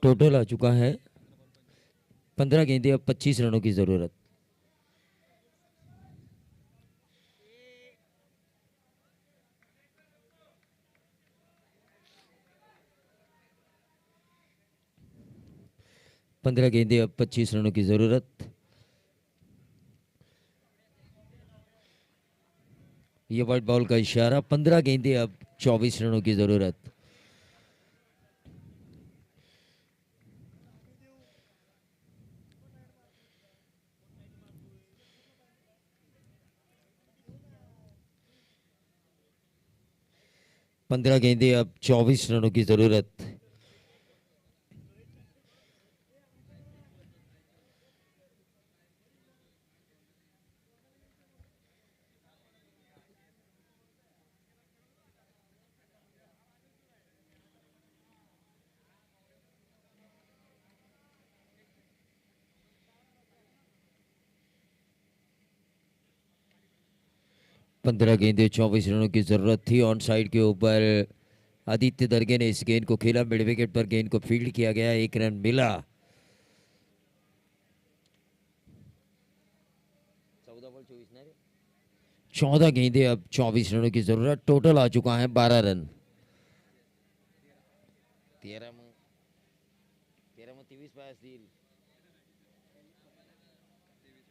टोटल आ चुका है 15 गेंदे अब 25 रनों की जरूरत. पंद्रह गेंदे अब 25 रनों की जरूरत. ये व्हाइट बॉल का इशारा. 15 गेंदे अब 24 रनों की जरूरत. पंद्रह गेंदे अब 24 रनों की जरूरत. पंद्रह गेंदे 24 रनों की जरूरत थी. ऑन साइड के ऊपर आदित्य दर्गे ने इस गेंद को खेला. मिड विकेट पर गेंद को फील्ड किया गया. 1 रन मिला. 14 गेंदे अब 24 रनों की जरूरत. टोटल आ चुका है 12 रन.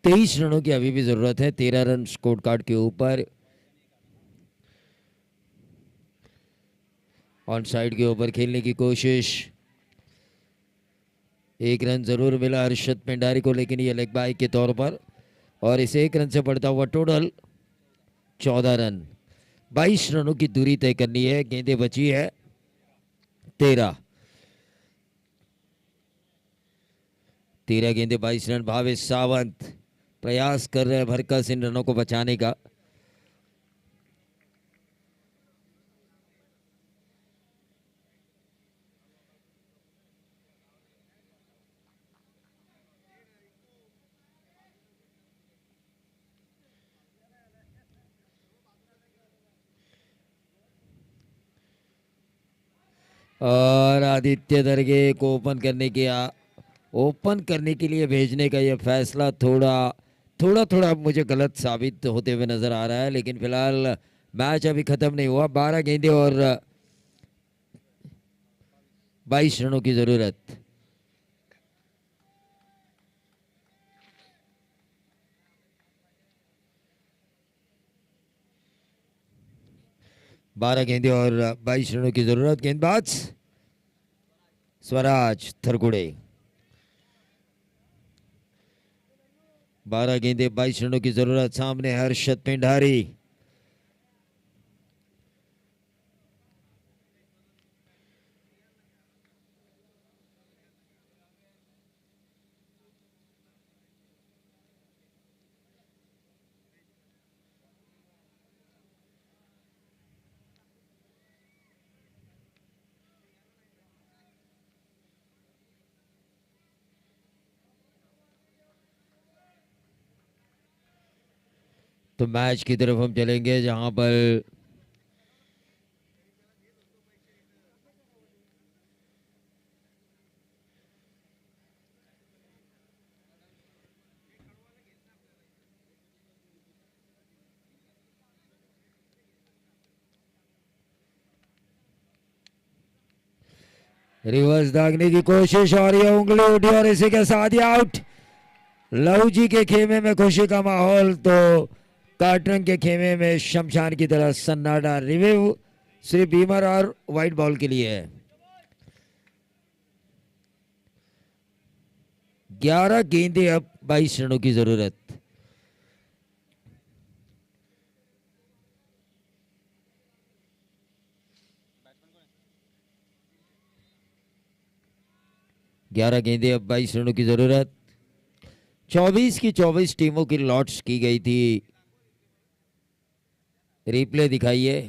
23 रनों की अभी भी जरूरत है. 13 रन स्कोर कार्ड के ऊपर. ऑन साइड के ऊपर खेलने की कोशिश. 1 रन जरूर मिला हर्षद पेंढारी को, लेकिन ये लेग बाय के तौर पर. और इसे 1 रन से बढ़ता हुआ टोटल 14 रन. 22 रनों की दूरी तय करनी है. गेंदें बची है 13. 13 गेंदे 22 रन. भावेश सावंत प्रयास कर रहे हैं भरकस इन रनों को बचाने का. और आदित्य दर्गे को ओपन करने के लिए भेजने का यह फैसला थोड़ा मुझे गलत साबित होते हुए नजर आ रहा है. लेकिन फिलहाल मैच अभी खत्म नहीं हुआ. 12 गेंदे और 22 रनों की जरूरत। बारह गेंदे और 22 रनों की जरूरत। गेंदबाज स्वराज थरकुड़े। 12 गेंदे 22 रनों की जरूरत। सामने हर्षद पिंडारी। तो मैच की तरफ हम चलेंगे जहां पर रिवर्स दागने की कोशिश और ये उंगली उठी और इसी के साथ ही आउट। लहू जी के खेमे में खुशी का माहौल तो काटरंग के खेमे में शमशान की तरह सन्नाटा। रिव्यू श्री बीमर और व्हाइट बॉल के लिए है। 11 गेंदे अब 22 रनों की जरूरत। ग्यारह गेंदे अब 22 रनों की जरूरत। 24 की 24 टीमों की लॉट्स की गई थी। रिप्ले दिखाइए।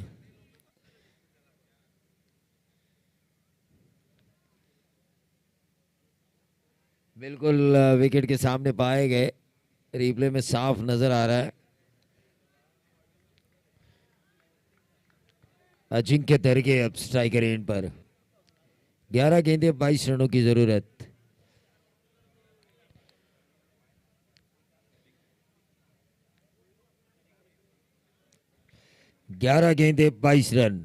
बिल्कुल विकेट के सामने पाए गए। रिप्ले में साफ नजर आ रहा है। अजिंक्य दरगे अब स्ट्राइकर एंड पर। 11 गेंदे 22 रनों की जरूरत। ग्यारह गेंदे 22 रन।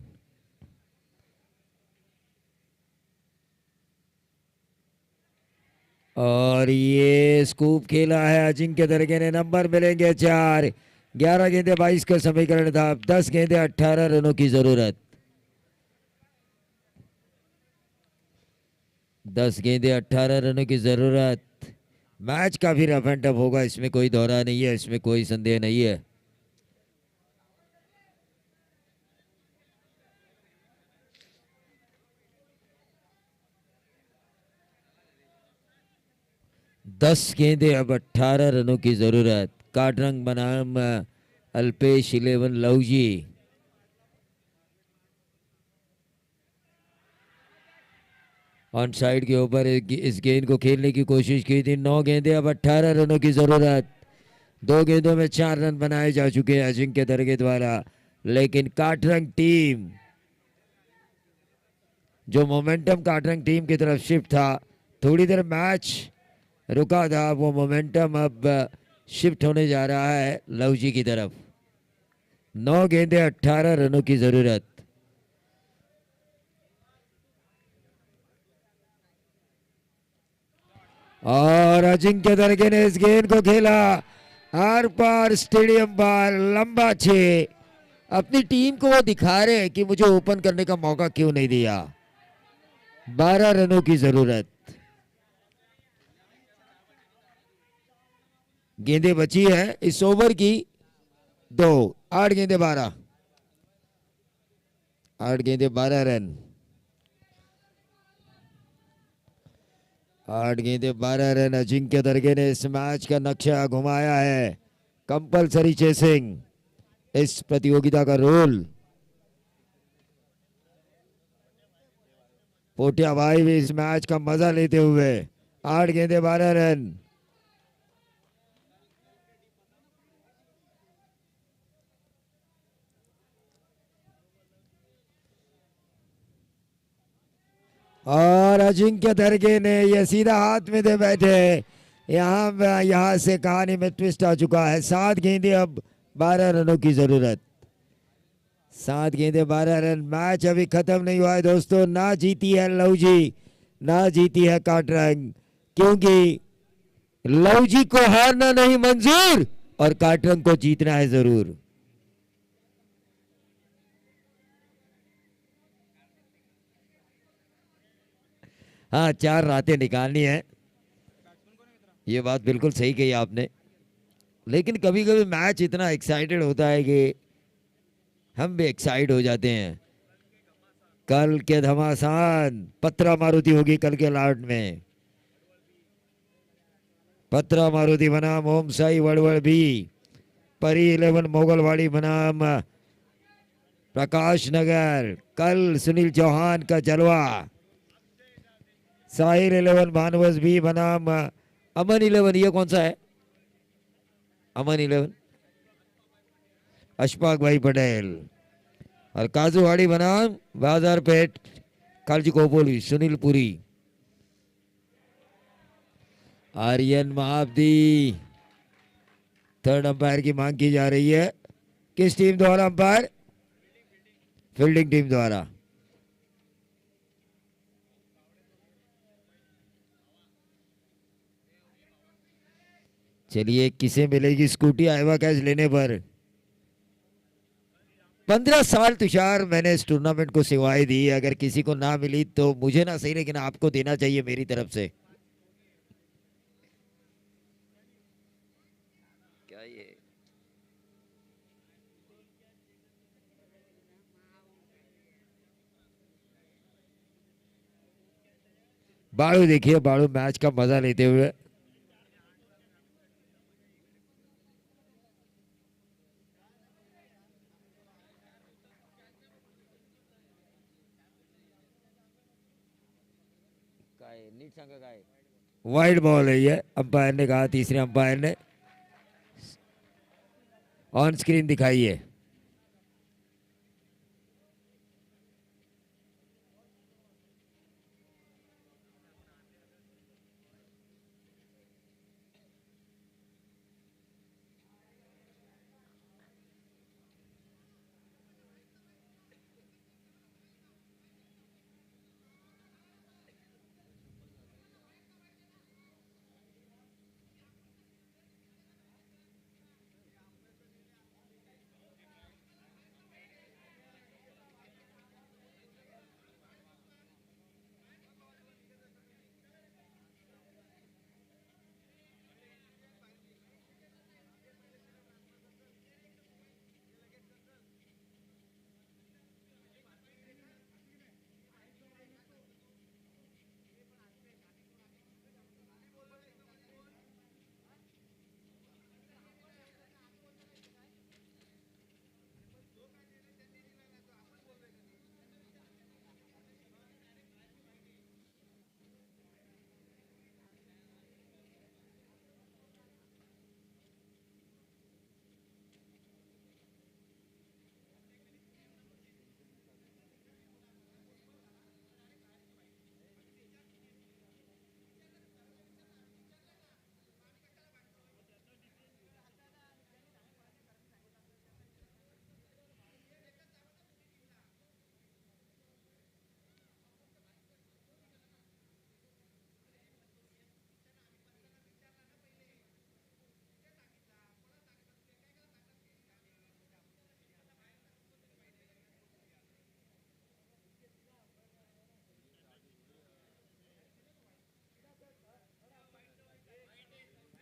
और ये स्कूप खेला है अजिंक्य दरगे ने। नंबर मिलेंगे 4। 11 गेंदे 22 का समीकरण था। 10 गेंदे 18 रनों की जरूरत। 10 गेंदे 18 रनों की जरूरत। मैच काफी रफ एंड टफ होगा, इसमें कोई दौरा नहीं है, इसमें कोई संदेह नहीं है। दस गेंदे अब 18 रनों की जरूरत। काटरंग बनाम अल्पेश 11 लहूजी। ऑन साइड के ऊपर इस गेंद को खेलने की कोशिश की थी। 9 गेंदे अब 18 रनों की जरूरत। 2 गेंदों में 4 रन बनाए जा चुके हैं अजिंक्य दरगे द्वारा, लेकिन काटरंग टीम जो मोमेंटम काटरंग टीम की तरफ शिफ्ट था, थोड़ी देर मैच रुका था, वो मोमेंटम अब शिफ्ट होने जा रहा है लहूजी की तरफ। 9 गेंदे 18 रनों की जरूरत। और अजिंक्य दरगे ने इस गेंद को खेला आर पार स्टेडियम पर लंबा 6। अपनी टीम को वो दिखा रहे हैं कि मुझे ओपन करने का मौका क्यों नहीं दिया। 12 रनों की जरूरत। गेंदें बची है इस ओवर की 2। 8 गेंदे 12। 8 गेंदे 12 रन। 8 गेंदे 12 रन। अजिंक्य दरगे ने इस मैच का नक्शा घुमाया है। कंपलसरी चेसिंग इस प्रतियोगिता का रोल। पोटिया भाई भी इस मैच का मजा लेते हुए। 8 गेंदे 12 रन। और अजिंक्य दरगे ने यह सीधा हाथ में दे बैठे। यहां से कहानी में ट्विस्ट आ चुका है। 7 गेंदे अब 12 रनों की जरूरत। 7 गेंदे 12 रन। मैच अभी खत्म नहीं हुआ है दोस्तों। ना जीती है लवजी, ना जीती है काटरंग, क्योंकि लवजी को हारना नहीं मंजूर और काटरंग को जीतना है जरूर। हाँ, 4 रातें निकालनी है, ये बात बिल्कुल सही कही आपने। लेकिन कभी कभी मैच इतना एक्साइटेड होता है कि हम भी एक्साइट हो जाते हैं। कल के घमासान पत्रा मारुति होगी कल के लाट में। पत्रा मारुति बनाम ओम साई वड़वड़ भी, परी 11 मोगलवाड़ी बनाम प्रकाश नगर। कल सुनील चौहान का जलवा। साहिल 11 भानवस भी बनाम अमन 11। ये कौन सा है? अमन 11 अशफाक भाई पटेल। और काजूवाड़ी बनाम बाजार पेट कालजी कोपोली सुनील पुरी। आर्यन महाब्दी। थर्ड अंपायर की मांग की जा रही है। किस टीम द्वारा अंपायर? फील्डिंग टीम द्वारा। चलिए, किसे मिलेगी स्कूटी आइवा कैच लेने पर? 15 साल तुषार मैंने इस टूर्नामेंट को सेवाएं दी। अगर किसी को ना मिली तो मुझे ना सही, लेकिन आपको देना चाहिए मेरी तरफ से। क्या ये बाड़ू देखिए, बाड़ू मैच का मजा लेते हुए। वाइड बॉल है ये, अंपायर ने कहा, तीसरे अंपायर ने ऑन स्क्रीन दिखाई है।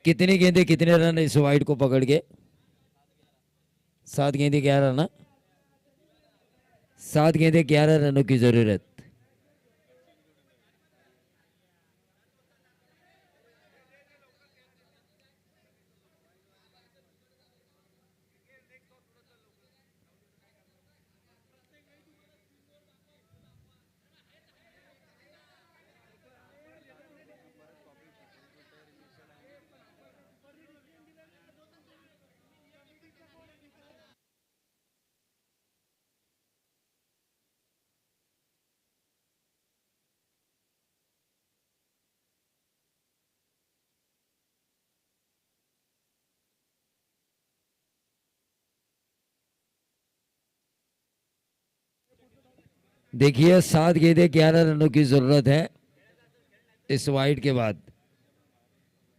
कितनी गेंदे कितने रन इस वाइड को पकड़ के? 7 गेंदे 11 ना? 7 गेंदे 11 रनों की जरूरत। देखिए 7 गेंदें 11 रनों की जरूरत है इस वाइड के बाद।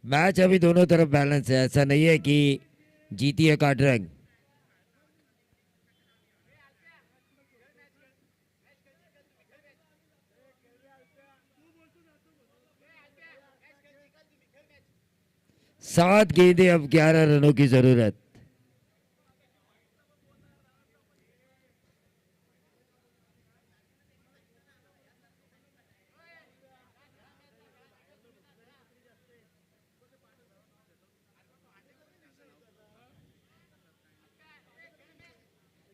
मैच अभी दोनों तरफ बैलेंस है, ऐसा नहीं है कि जीती है काटरंग। सात गेंदें अब 11 रनों की जरूरत।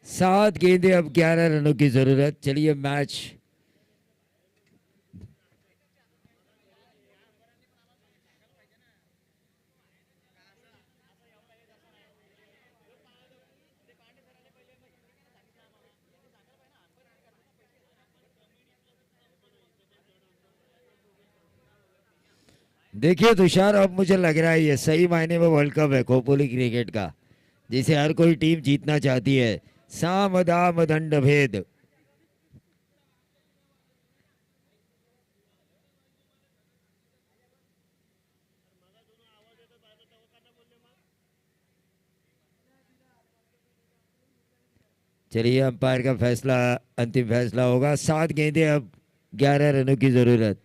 सात गेंदें अब 11 रनों की जरूरत। चलिए मैच देखिए तुषार, अब मुझे लग रहा है ये सही मायने में वर्ल्ड कप है खोपोली क्रिकेट का, जिसे हर कोई टीम जीतना चाहती है। साम दाम दंड भेद। चलिए अंपायर का फैसला, अंतिम फैसला होगा। 7 गेंदें अब 11 रनों की जरूरत।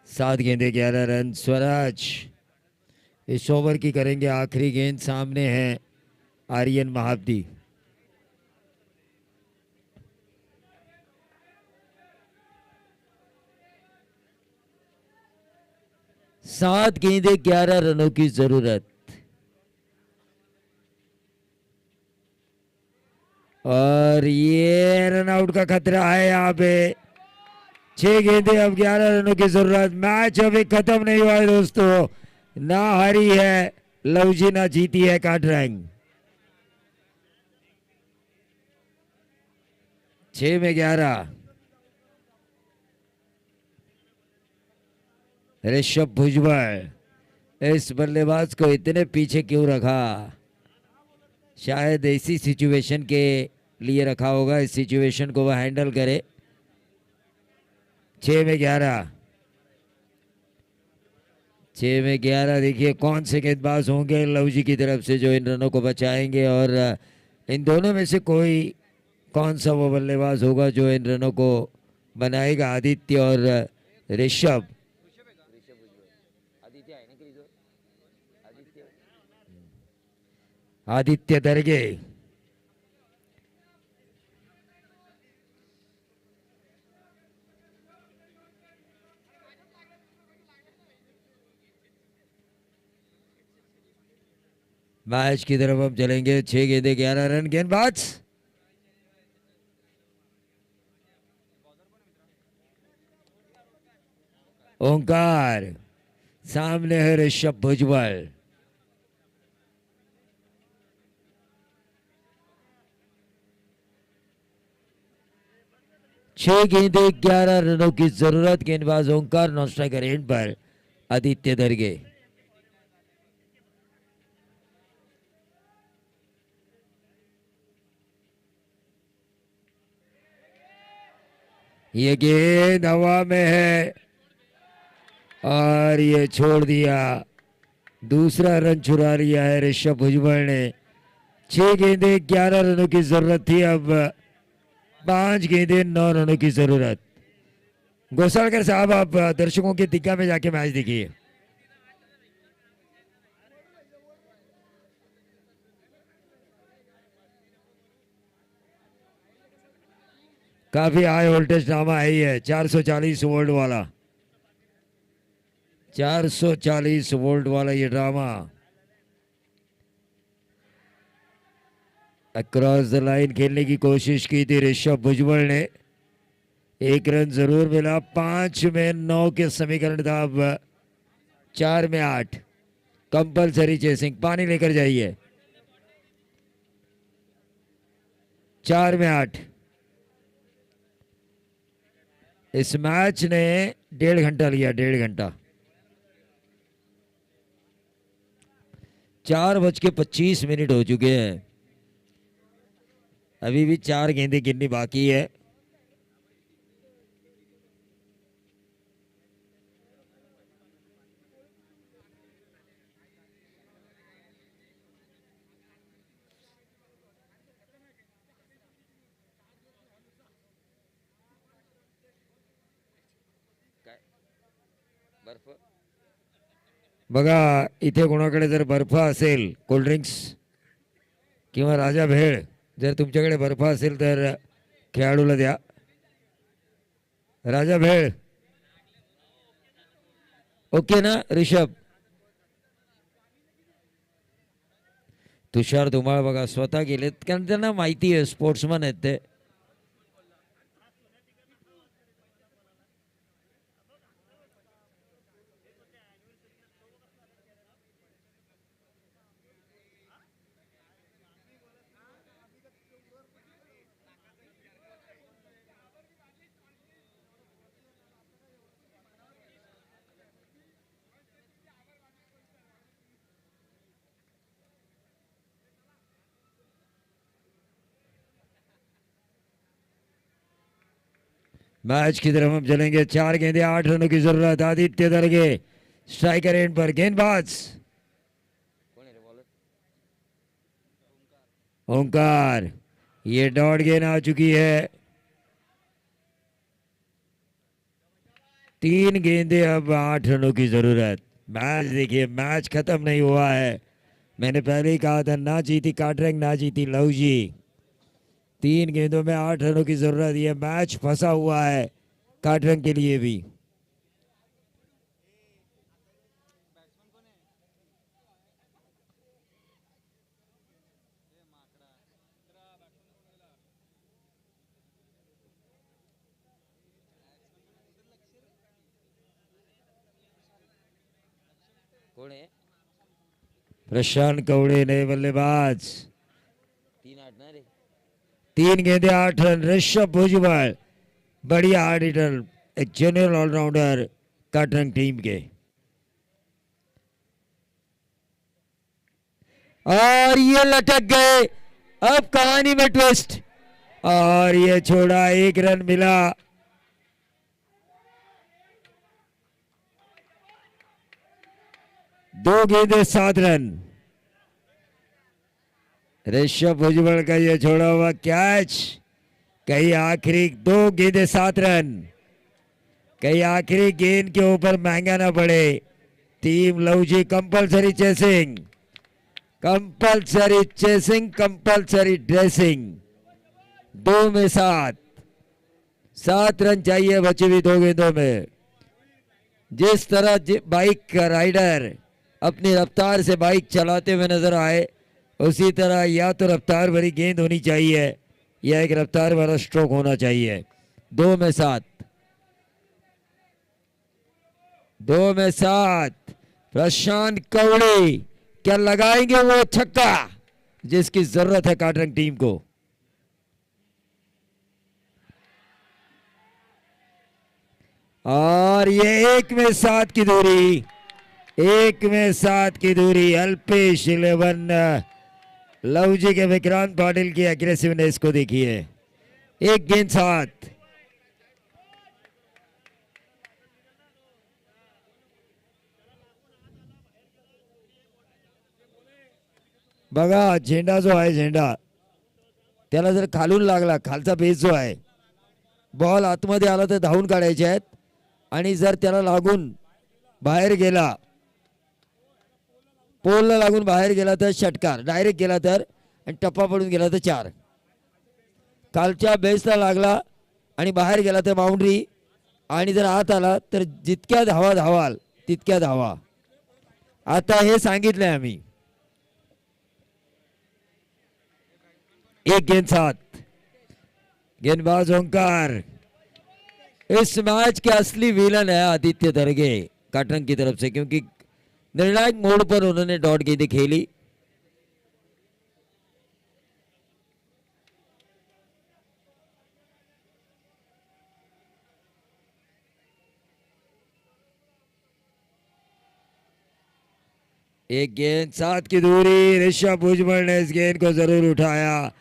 सात गेंदें 11 रन। स्वराज इस ओवर की करेंगे आखिरी गेंद। सामने है आर्यन महाब्दी। सात गेंदें 11 रनों की जरूरत। और ये रन आउट का खतरा है यहाँ पे। 6 गेंदें अब 11 रनों की जरूरत। मैच अभी खत्म नहीं हुआ है दोस्तों, ना हारी है लवजी ना जीती है काटरंग। 6 में 11। ऋषभ भुजबल, इस बल्लेबाज को इतने पीछे क्यों रखा? शायद इसी सिचुएशन के लिए रखा होगा, इस सिचुएशन को वह हैंडल करे। 6 में 11। 6 में 11। देखिए कौन से गेंदबाज होंगे लवजी की तरफ से जो इन रनों को बचाएंगे, और इन दोनों में से कोई कौन सा वो बल्लेबाज होगा जो इन रनों को बनाएगा? आदित्य और ऋषभ। आदित्य दरगे। मैच की तरफ हम चलेंगे। 6 गेंदें 11 रन। गेंदबाज ओंकार, सामने है ऋषभ भुजबल। 6 गेंदें 11 रनों की जरूरत। गेंदबाज ओंकार, नॉन स्ट्राइकर एंड पर आदित्य दरगे। ये गेंद हवा में है और ये छोड़ दिया। दूसरा रन चुरा लिया है ऋषभ भुजबल ने। 6 गेंदें 11 रनों की जरूरत थी, अब 5 गेंदें 9 रनों की जरूरत। गोसालकर साहब, आप दर्शकों के दिक्का में जाके मैच देखिए। काफी हाई वोल्टेज ड्रामा है ये, 440 वोल्ट वाला। 440 वोल्ट वाला ये ड्रामा। अक्रॉस द लाइन खेलने की कोशिश की थी ऋषभ भुजबल ने। 1 रन जरूर मिला। 5 में 9 के समीकरण था, अब 4 में 8। कंपलसरी चेसिंग, पानी लेकर जाइए। 4 में 8। इस मैच ने 1.5 घंटा लिया, 1.5 घंटा। 4:25 हो चुके हैं। अभी भी 4 गेंदें गिननी बाकी है। बघा, इथे कोणाकडे जर बर्फ असेल, कोल्ड्रिंक्स किंवा राजा भेळ, जर तुमच्याकडे बर्फ असेल तर खेळाडूला द्या। राजा भेळ ओके ना ऋषभ? तुषार धुमाळ बघा स्वतः गेलेत, कारण त्यांना माहिती आहे स्पोर्ट्समन आहेत ते। मैच की तरफ हम चलेंगे। 4 गेंदे 8 रनों की जरूरत। आदित्य दरगे स्ट्राइकर एंड पर, गेंदबाज ओंकार। ये डॉट गेंद आ चुकी है। 3 गेंदे अब 8 रनों की जरूरत। मैच देखिए, मैच खत्म नहीं हुआ है। मैंने पहले ही कहा था, ना जीती काटरंग, ना जीती लवजी। 3 गेंदों में 8 रनों की जरूरत। यह मैच फंसा हुआ है काटरंग के लिए भी। प्रशांत कवड़े नए बल्लेबाज। 3 गेंदे 8 रन। ऋषभ भुजबल बढ़िया हार्ड हिटर, एक जनरल ऑलराउंडर काटरंग टीम के। और ये लटक गए। अब कहानी में ट्विस्ट, और ये छोड़ा, 1 रन मिला। दो गेंदे 7 रन। ऋषभ भुजबल का ये छोड़ा हुआ कैच, कहीं आखिरी 2 गेंदे 7 रन, कहीं आखिरी गेंद के ऊपर महंगा ना पड़े। टीम लवजी compulsory chasing, compulsory chasing, compulsory dressing. 2 में 7, 7 रन चाहिए बची हुई 2 गेंदों में। जिस तरह बाइक का राइडर अपनी रफ्तार से बाइक चलाते हुए नजर आए, उसी तरह या तो रफ्तार भरी गेंद होनी चाहिए या एक रफ्तार भरा स्ट्रोक होना चाहिए। 2 में 7, 2 में 7। प्रशांत कवड़े क्या लगाएंगे वो छक्का जिसकी जरूरत है काटरंग टीम को। और ये 1 में 7 की दूरी, 1 में 7 की दूरी। अल्पेश 11 लवजी के विक्रांत पाटिल की एग्रेसिवनेस को देखिए। 1 गेंद 7। बघा, झेंडा जो आहे, झेंडा त्याला जर खालून लागला, खालचा बेस जो आहे, बॉल आतमध्ये आला तर धावून काढायचे आहेत, आणि जर त्याला लागून बाहेर गेला, पोलला लागून बाहेर गेला तर षटकार, डायरेक्ट गेला तर, आणि टप्पा पडून गेला तर 4। खालच्या बेसला लागला आणि बाहेर गेला तर बाउंड्री, आणि जर आत आला तर जितक्या धावा धावाल तितक्या धावा। आता हे सांगितलंय आम्ही। 1 गेंद 7। गेंदबाज ओंकार। इस मैच के असली विलन है आदित्य दरगे काटरंग की तरफ से, क्योंकि निर्णायक मोड़ पर उन्होंने डॉट गेंदें खेली। एक गेंद 7 की दूरी, ऋषभ भुजबल ने इस गेंद को जरूर उठाया,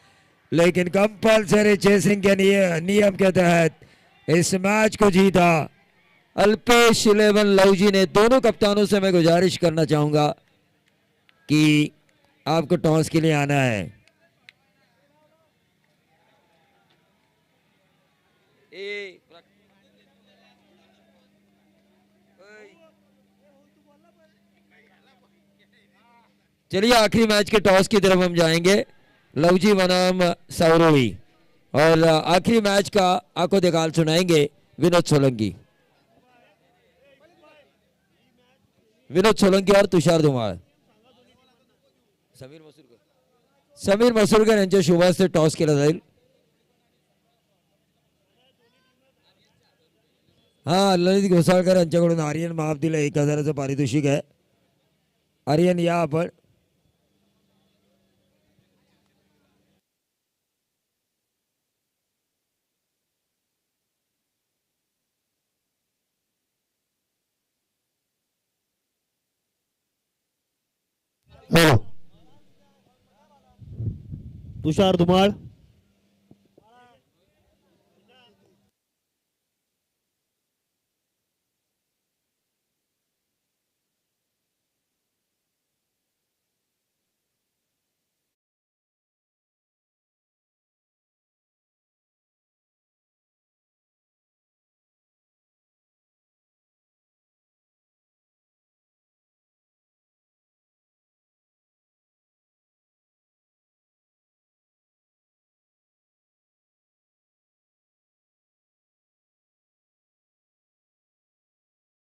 लेकिन कंपल्सरी चेसिंग के नियम के तहत इस मैच को जीता। अल्पेश 11 लव जी ने। दोनों कप्तानों से मैं गुजारिश करना चाहूंगा कि आपको टॉस के लिए आना है। चलिए आखिरी मैच के टॉस की तरफ हम जाएंगे। लवजी बनाम सौरवी, और आखिरी मैच का आपको निकाल सुनाएंगे विनोद सोलंकी। विनोद सोलंकी और तुषार धुमाळ। समीर मसूरकर यांच्या शुभ हस्ते टॉस केला जाईल। हा, ललित घोसाळकर यांच्याकडून आर्यन महाबतीला 1000चं पारितोषिक आहे। आर्यन या आपण। तुषार धुमाळ